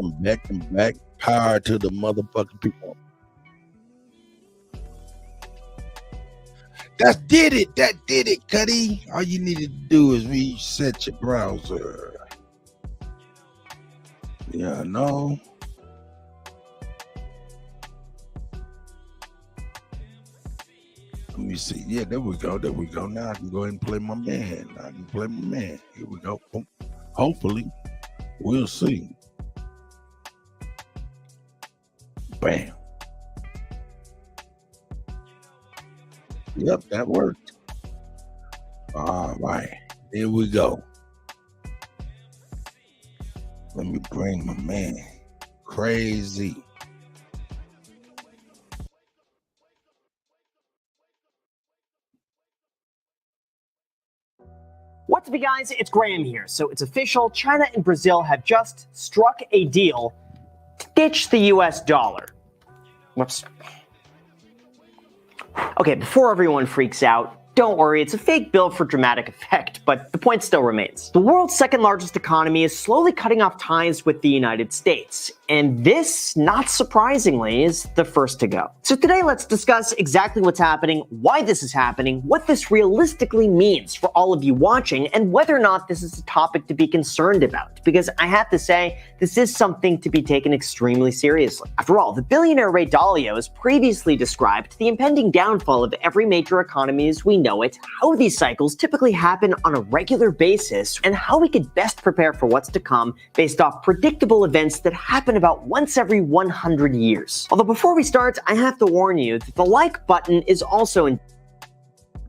I'm back. Power to the motherfucking people. That did it, Kutty. All you needed to do is reset your browser. Yeah, no. Let me see. Yeah, there we go. Now I can go ahead and play my man. Here we go. Hopefully, we'll see. Bam. Yep, that worked. All right, here we go. Let me bring my man. Crazy. What's up, you guys? It's Graham here. So it's official. China and Brazil have just struck a deal to ditch the US dollar. Whoops. Okay, before everyone freaks out, don't worry, it's a fake bill for dramatic effect, but the point still remains. The world's second largest economy is slowly cutting off ties with the United States, and this, not surprisingly, is the first to go. So today let's discuss exactly what's happening, why this is happening, what this realistically means for all of you watching, and whether or not this is a topic to be concerned about, because I have to say, this is something to be taken extremely seriously. After all, the billionaire Ray Dalio has previously described the impending downfall of every major economy as we know it, how these cycles typically happen on a regular basis, and how we could best prepare for what's to come based off predictable events that happen about once every 100 years. Although before we start, I have to warn you that the like button is also in.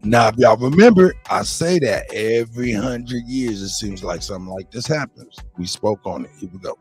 Now, if y'all remember, I say that every 100 years, it seems like something like this happens. We spoke on it. Here we go.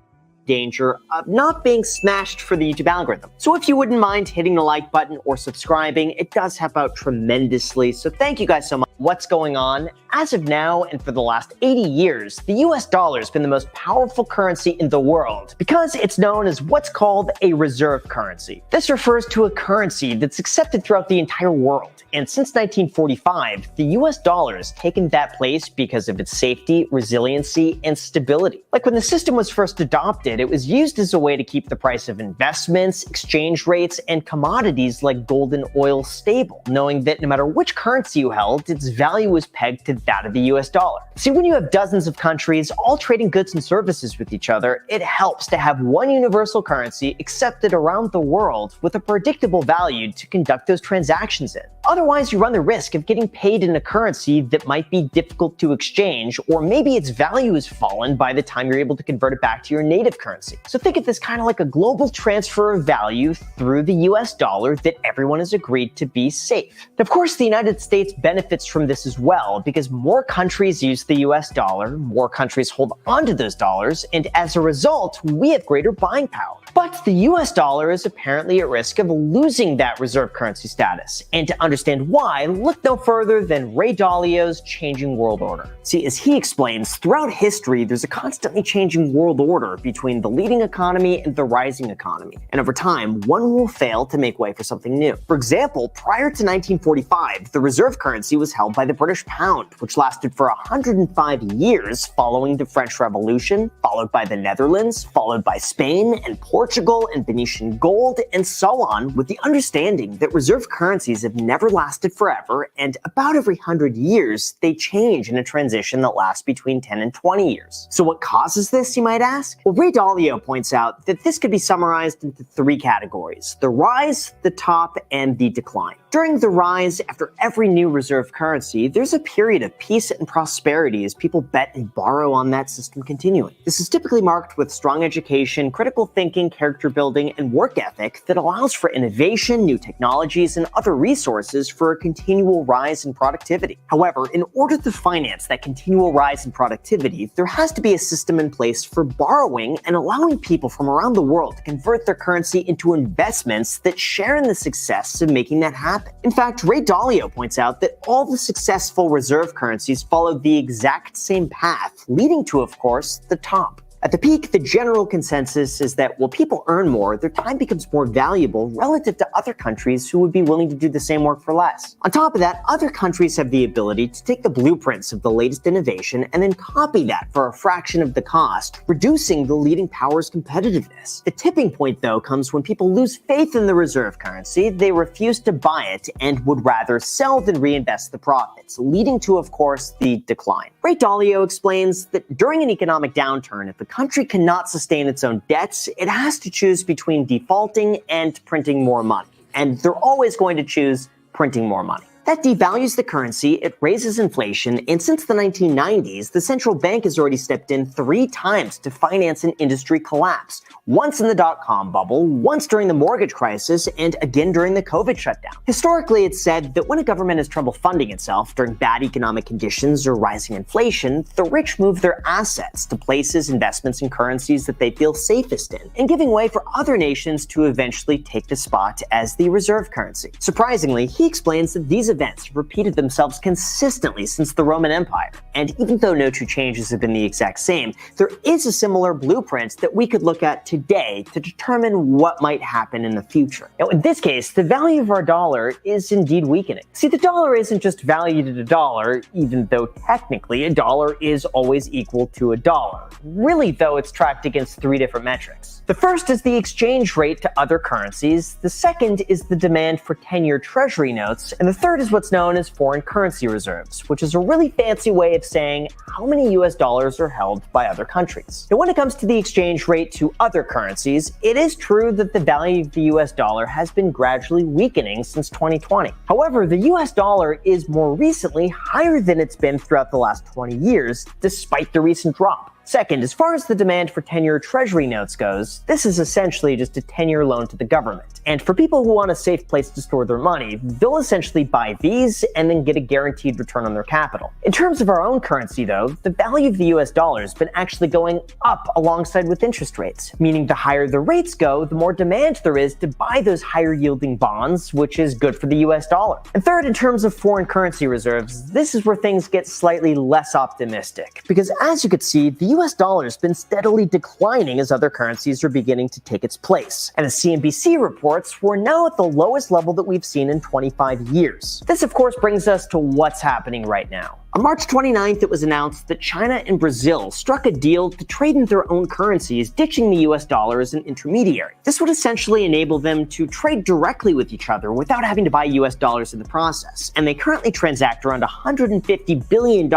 Danger of not being smashed for the YouTube algorithm. So if you wouldn't mind hitting the like button or subscribing, it does help out tremendously. So thank you guys so much. What's going on? As of now, and for the last 80 years, the US dollar has been the most powerful currency in the world because it's known as what's called a reserve currency. This refers to a currency that's accepted throughout the entire world. And since 1945, the US dollar has taken that place because of its safety, resiliency, and stability. Like when the system was first adopted, it was used as a way to keep the price of investments, exchange rates, and commodities like gold and oil stable, knowing that no matter which currency you held, its value was pegged to that of the US dollar. See, when you have dozens of countries all trading goods and services with each other, it helps to have one universal currency accepted around the world with a predictable value to conduct those transactions in. Otherwise, you run the risk of getting paid in a currency that might be difficult to exchange, or maybe its value has fallen by the time you're able to convert it back to your native currency. So think of this kind of like a global transfer of value through the US dollar that everyone has agreed to be safe. And of course, the United States benefits from this as well because more countries use the US dollar, more countries hold onto those dollars, and as a result, we have greater buying power. But the US dollar is apparently at risk of losing that reserve currency status. And to understand why, look no further than Ray Dalio's changing world order. See, as he explains, throughout history, there's a constantly changing world order between the leading economy and the rising economy. And over time, one will fail to make way for something new. For example, prior to 1945, the reserve currency was held by the British pound, which lasted for 105 years following the French Revolution, followed by the Netherlands, followed by Spain and Portugal and Venetian gold, and so on, with the understanding that reserve currencies have never lasted forever, and about every 100 years, they change in a transition that lasts between 10 and 20 years. So what causes this, you might ask? Well, Ray Dalio points out that this could be summarized into three categories: the rise, the top, and the decline. During the rise, after every new reserve currency, there's a period of peace and prosperity as people bet and borrow on that system continuing. This is typically marked with strong education, critical thinking, character building, and work ethic that allows for innovation, new technologies, and other resources for a continual rise in productivity. However, in order to finance that continual rise in productivity, there has to be a system in place for borrowing and allowing people from around the world to convert their currency into investments that share in the success of making that happen. In fact, Ray Dalio points out that all the successful reserve currencies followed the exact same path, leading to, of course, the top. At the peak, the general consensus is that while people earn more, their time becomes more valuable relative to other countries who would be willing to do the same work for less. On top of that, other countries have the ability to take the blueprints of the latest innovation and then copy that for a fraction of the cost, reducing the leading power's competitiveness. The tipping point, though, comes when people lose faith in the reserve currency, they refuse to buy it, and would rather sell than reinvest the profits, leading to, of course, the decline. Ray Dalio explains that during an economic downturn, if the country cannot sustain its own debts, it has to choose between defaulting and printing more money. And they're always going to choose printing more money. That devalues the currency, it raises inflation, and since the 1990s, the central bank has already stepped in 3 times to finance an industry collapse. Once in the dot-com bubble, once during the mortgage crisis, and again during the COVID shutdown. Historically, it's said that when a government has trouble funding itself during bad economic conditions or rising inflation, the rich move their assets to places, investments, and currencies that they feel safest in, and giving way for other nations to eventually take the spot as the reserve currency. Surprisingly, he explains that these events have repeated themselves consistently since the Roman Empire. And even though no two changes have been the exact same, there is a similar blueprint that we could look at today to determine what might happen in the future. Now, in this case, the value of our dollar is indeed weakening. See, the dollar isn't just valued at a dollar, even though technically a dollar is always equal to a dollar. Really, though, it's tracked against 3 different metrics. The first is the exchange rate to other currencies, the second is the demand for 10-year treasury notes, and the third is what's known as foreign currency reserves, which is a really fancy way of saying how many US dollars are held by other countries. Now, when it comes to the exchange rate to other currencies, it is true that the value of the US dollar has been gradually weakening since 2020. However, the US dollar is more recently higher than it's been throughout the last 20 years, despite the recent drop. Second, as far as the demand for 10-year treasury notes goes, this is essentially just a 10-year loan to the government. And for people who want a safe place to store their money, they'll essentially buy these and then get a guaranteed return on their capital. In terms of our own currency, though, the value of the US dollar has been actually going up alongside with interest rates, meaning the higher the rates go, the more demand there is to buy those higher yielding bonds, which is good for the US dollar. And third, in terms of foreign currency reserves, this is where things get slightly less optimistic, because as you could see, the US dollar has been steadily declining as other currencies are beginning to take its place. And as CNBC reports, we're now at the lowest level that we've seen in 25 years. This, of course, brings us to what's happening right now. On March 29th, it was announced that China and Brazil struck a deal to trade in their own currencies, ditching the US dollar as an intermediary. This would essentially enable them to trade directly with each other without having to buy US dollars in the process. And they currently transact around $150 billion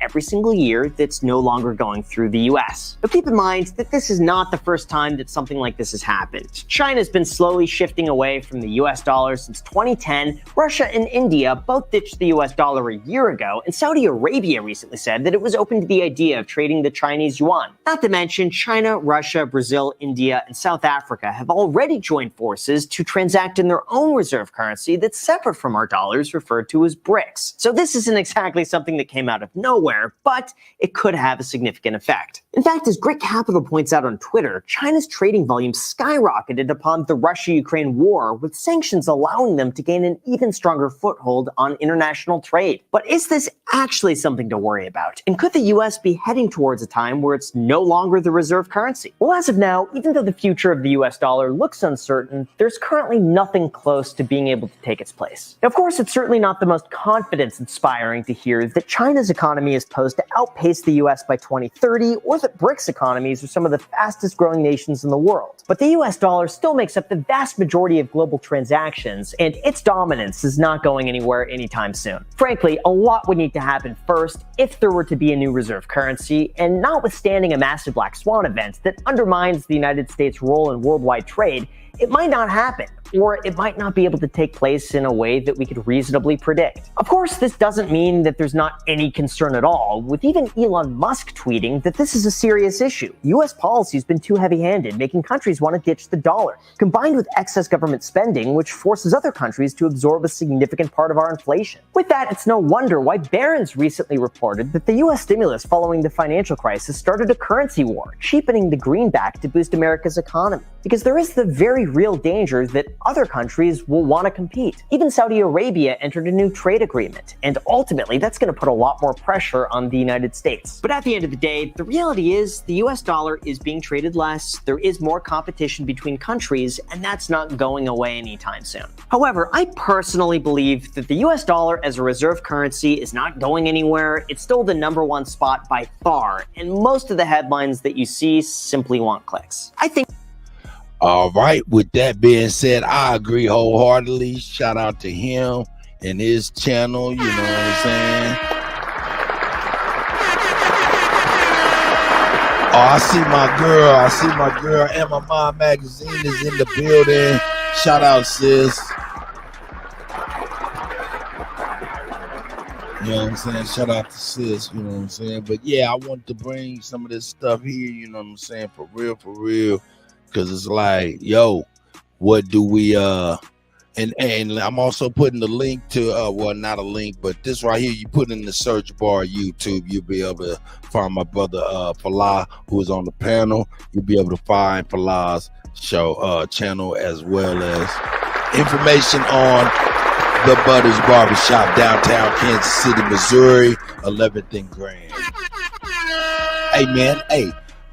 every single year that's no longer going through the US. But keep in mind that this is not the first time that something like this has happened. China's been slowly shifting away from the US dollar since 2010. Russia and India both ditched the US dollar a year ago, and Saudi Arabia recently said that it was open to the idea of trading the Chinese yuan. Not to mention, China, Russia, Brazil, India, and South Africa have already joined forces to transact in their own reserve currency that's separate from our dollars, referred to as BRICS. So this isn't exactly something that came out of nowhere, but it could have a significant effect. In fact, as Grit Capital points out on Twitter, China's trading volume skyrocketed upon the Russia-Ukraine war, with sanctions allowing them to gain an even stronger foothold on international trade. But is this actually something to worry about? And could the US be heading towards a time where it's no longer the reserve currency? Well, as of now, even though the future of the US dollar looks uncertain, there's currently nothing close to being able to take its place. Now, of course, it's certainly not the most confidence-inspiring to hear that China's economy is posed to outpace the US by 2030, or that BRICS economies are some of the fastest growing nations in the world. But the US dollar still makes up the vast majority of global transactions, and its dominance is not going anywhere anytime soon. Frankly, a lot would need to happen first if there were to be a new reserve currency, and notwithstanding a massive black swan event that undermines the United States' role in worldwide trade, it might not happen, or it might not be able to take place in a way that we could reasonably predict. Of course, this doesn't mean that there's not any concern at all, with even Elon Musk tweeting that this is a serious issue. US policy's been too heavy-handed, making countries want to ditch the dollar, combined with excess government spending, which forces other countries to absorb a significant part of our inflation. With that, it's no wonder why Barron's recently reported that the US stimulus following the financial crisis started a currency war, cheapening the greenback to boost America's economy. Because there is the very real danger that other countries will want to compete. Even Saudi Arabia entered a new trade agreement, and ultimately that's going to put a lot more pressure on the United States. But at the end of the day, the reality is the US dollar is being traded less, there is more competition between countries, and that's not going away anytime soon. However, I personally believe that the US dollar as a reserve currency is not going anywhere. It's still the #1 spot by far, and most of the headlines that you see simply want clicks. I think. All right, with that being said, I agree wholeheartedly. Shout out to him and his channel, you know what I'm saying? Oh, I see my girl, Emma Ma Magazine is in the building. Shout out, sis. You know what I'm saying? Shout out to sis, you know what I'm saying? But yeah, I want to bring some of this stuff here, you know what I'm saying? For real. Because it's like, yo, what do we, and I'm also putting the link to, well, not a link, but this right here, you put in the search bar YouTube, you'll be able to find my brother, Falah, who is on the panel. You'll be able to find Falah's show, channel, as well as information on the Butters Barbershop, downtown Kansas City, Missouri, 11th and Grand. Hey, man,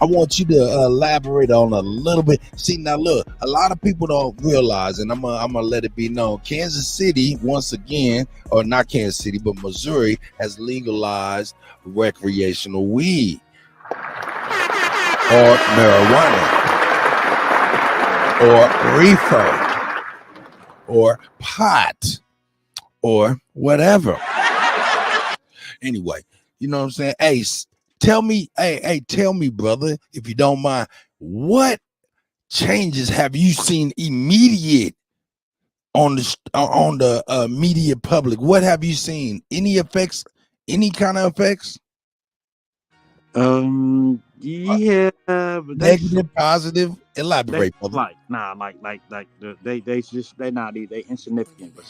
I want you to elaborate on a little bit. See, now look, a lot of people don't realize, and I'm gonna let it be known, Kansas City, once again, or not Kansas City, but Missouri has legalized recreational weed or marijuana or reefer or pot or whatever. Anyway, you know what I'm saying? Hey, tell me, brother, if you don't mind, what changes have you seen immediate on the media public? What have you seen? Any effects? Any kind of effects? Yeah, but Negative, positive. Elaborate, brother. like they're not they insignificant, but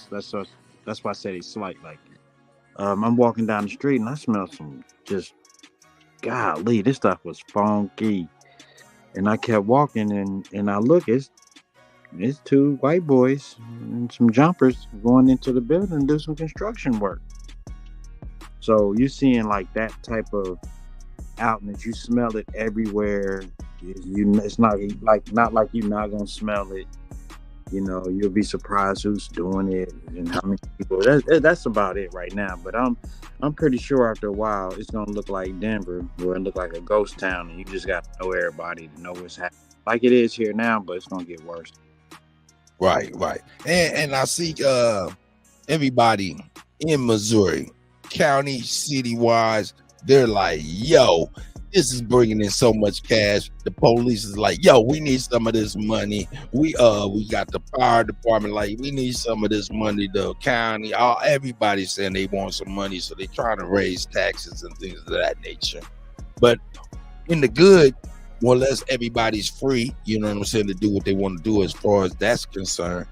that's why I say they slight. Like, I'm walking down the street and I smell some just. Golly, this stuff was funky, and I kept walking, and I look, it's two white boys and some jumpers going into the building to do some construction work. So you're seeing like that type of outness. You smell it everywhere. It's not like you're not gonna smell it. You know, you'll be surprised who's doing it and how many people. That's about it right now. But I'm pretty sure after a while it's gonna look like Denver, where it look like a ghost town, and you just got to know everybody to know what's happening, like it is here now. But it's gonna get worse. Right. And I see everybody in Missouri, county, city wise, they're like, yo, this is bringing in so much cash. The police is like, yo, we need some of this money. We got the fire department like, we need some of this money. The county, everybody's saying they want some money, so they're trying to raise taxes and things of that nature. But in the good, more or less, everybody's free. You know what I'm saying, to do what they want to do as far as that's concerned.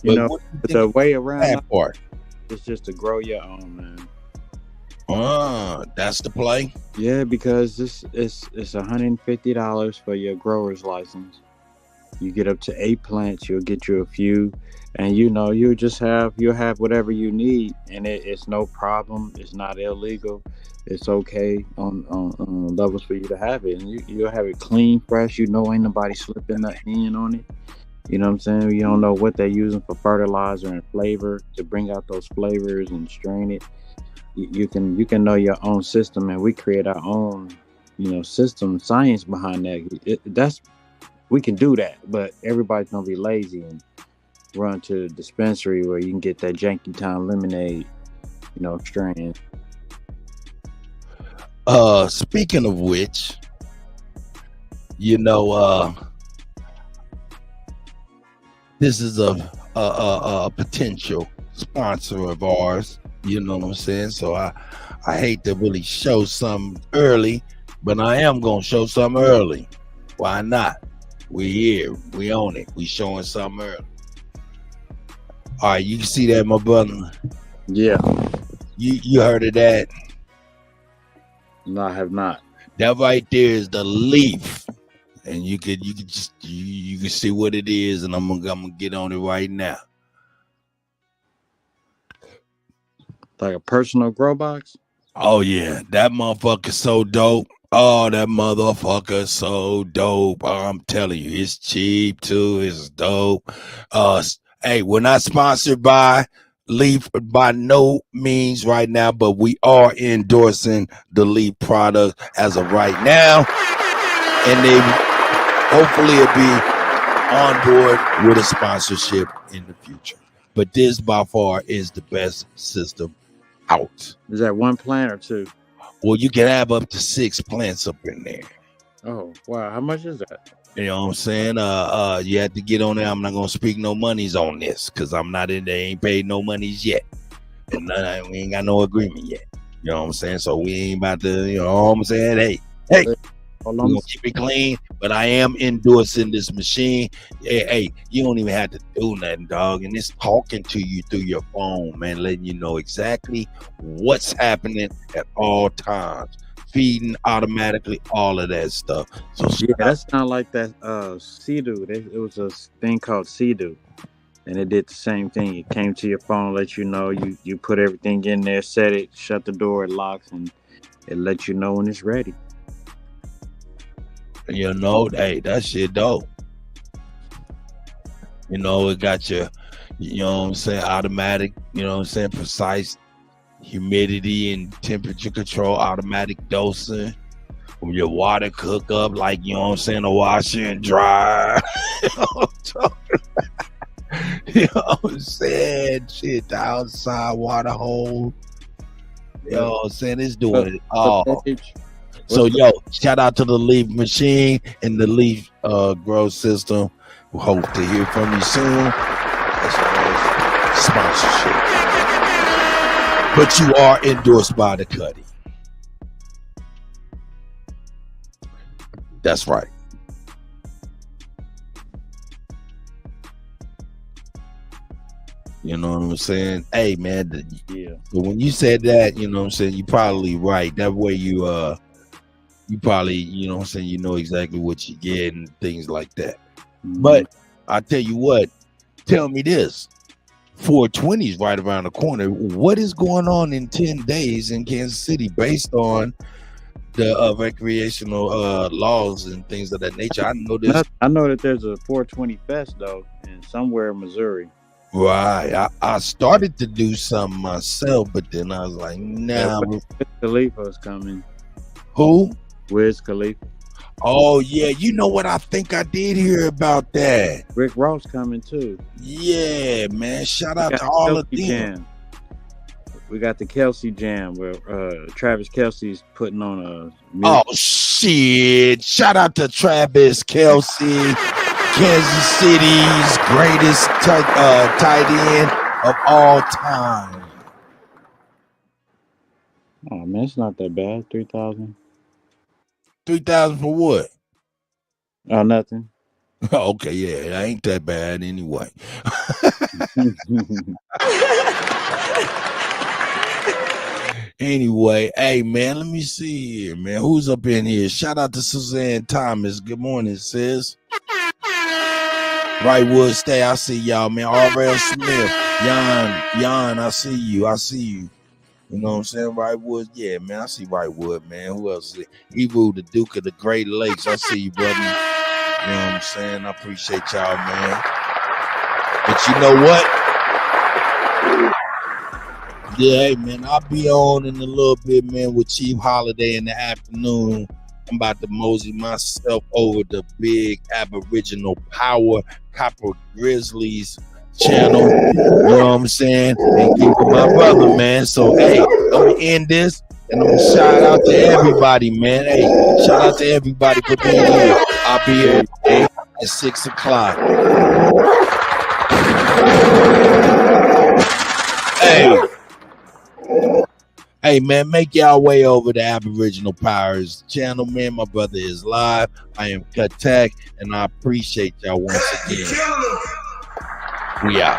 You know, the way around that part is just to grow your own, man. That's the play. Yeah, because it's $150 for your grower's license. You get up to 8 plants, you'll get you a few, and you'll have whatever you need, and it's no problem. It's not illegal. It's okay on levels for you to have it, and you'll have it clean, fresh. Ain't nobody slipping the hand on it. You know what I'm saying? You don't know what they're using for fertilizer and flavor to bring out those flavors and strain it. You can know your own system, and we create our own, system science behind that. We can do that, but everybody's gonna be lazy and run to the dispensary where you can get that Jankytown lemonade, strain. Speaking of which, this is a potential sponsor of ours. You know what I'm saying? So I hate to really show something early, but I am gonna show something early. Why not? We here, we own it. We showing something early. All right, you can see that, my brother. Yeah. You heard of that? No, I have not. That right there is the leaf. and you could just you can see what it is, and I'm gonna get on it right now. Like a personal grow box? Oh yeah, that motherfucker's so dope. Oh, that motherfucker so dope. I'm telling you, it's cheap too. It's dope. Hey, we're not sponsored by Leaf by no means right now, but we are endorsing the Leaf product as of right now, and they hopefully will be on board with a sponsorship in the future. But this by far is the best system out. Is that one plant or two? Well, you can have up to 6 plants up in there. Oh, wow. How much is that? You know what I'm saying? You have to get on there. I'm not gonna speak no monies on this because I'm not in there. Ain't paid no monies yet, and we ain't got no agreement yet. You know what I'm saying? So we ain't about to. You know what I'm saying? Hey, we're gonna keep it clean. But I am endorsing this machine. Hey, you don't even have to do nothing, dog. And it's talking to you through your phone, man, letting you know exactly what's happening at all times. Feeding automatically, all of that stuff. So yeah, that sounds like that Sea-Doo. It was a thing called Sea-Doo, and it did the same thing. It came to your phone, let you know. You put everything in there, set it, shut the door, it locks, and it lets you know when it's ready. You know, hey, that shit dope. You know, it got your, you know what I'm saying, automatic, you know what I'm saying, precise humidity and temperature control, automatic dosing. When your water cook up, like, you know what I'm saying, a washer and dry. You know what I'm saying? Shit, the outside water hole. You know what I'm saying? It's doing it all. So, yo, shout out to the Leaf machine and the Leaf grow system. We hope to hear from you soon as far as sponsorship. But you are endorsed by the Kutty. That's right. You know what I'm saying? Hey, man. Yeah. But when you said that, you know what I'm saying, you probably right. That way you probably, you know what I'm saying, you know exactly what you get and things like that. Mm-hmm. But I tell you what, tell me this. 420 is right around the corner. What is going on in 10 days in Kansas City based on the recreational laws and things of that nature? I know this. I know that there's a 420 fest though, in somewhere in Missouri. Right. I started to do something myself, but then I was like, nah. Wiz Khalifa's coming. Who? Wiz Khalifa. Oh yeah, you know what? I think I did hear about that. Rick Ross coming too. Yeah, man. Shout out to all of them. Jam. We got the Kelsey Jam where Travis Kelsey's putting on a Oh shit. Shout out to Travis Kelsey, Kansas City's greatest tight end of all time. Oh man, it's not that bad. 3,000. 3,000 for what? Oh, nothing. Okay, yeah, it ain't that bad anyway. Anyway, hey man, let me see here, man. Who's up in here? Shout out to Suzanne Thomas. Good morning, sis. Wrightwood Stay, I see y'all, man. R.L. Smith, Jan, I see you. You know what I'm saying? Wrightwood, yeah, man. I see Wrightwood, man. Who else? Hebrew, the Duke of the Great Lakes. I see you, brother. You know what I'm saying? I appreciate y'all, man. But you know what? Yeah, hey, man, I'll be on in a little bit, man, with Chief Holiday in the afternoon. I'm about to mosey myself over the big Aboriginal Power Copper Grizzlies channel. You know what I'm saying? And keep with my brother, man. So, hey, I'm going to end this. And I'm going to shout out to everybody, man. Hey, shout out to everybody for being here. I'll be here today at 6 o'clock. Hey, man, make y'all way over to Aboriginal Powers channel, man. My brother is live. I am Kutty, and I appreciate y'all once again. We out.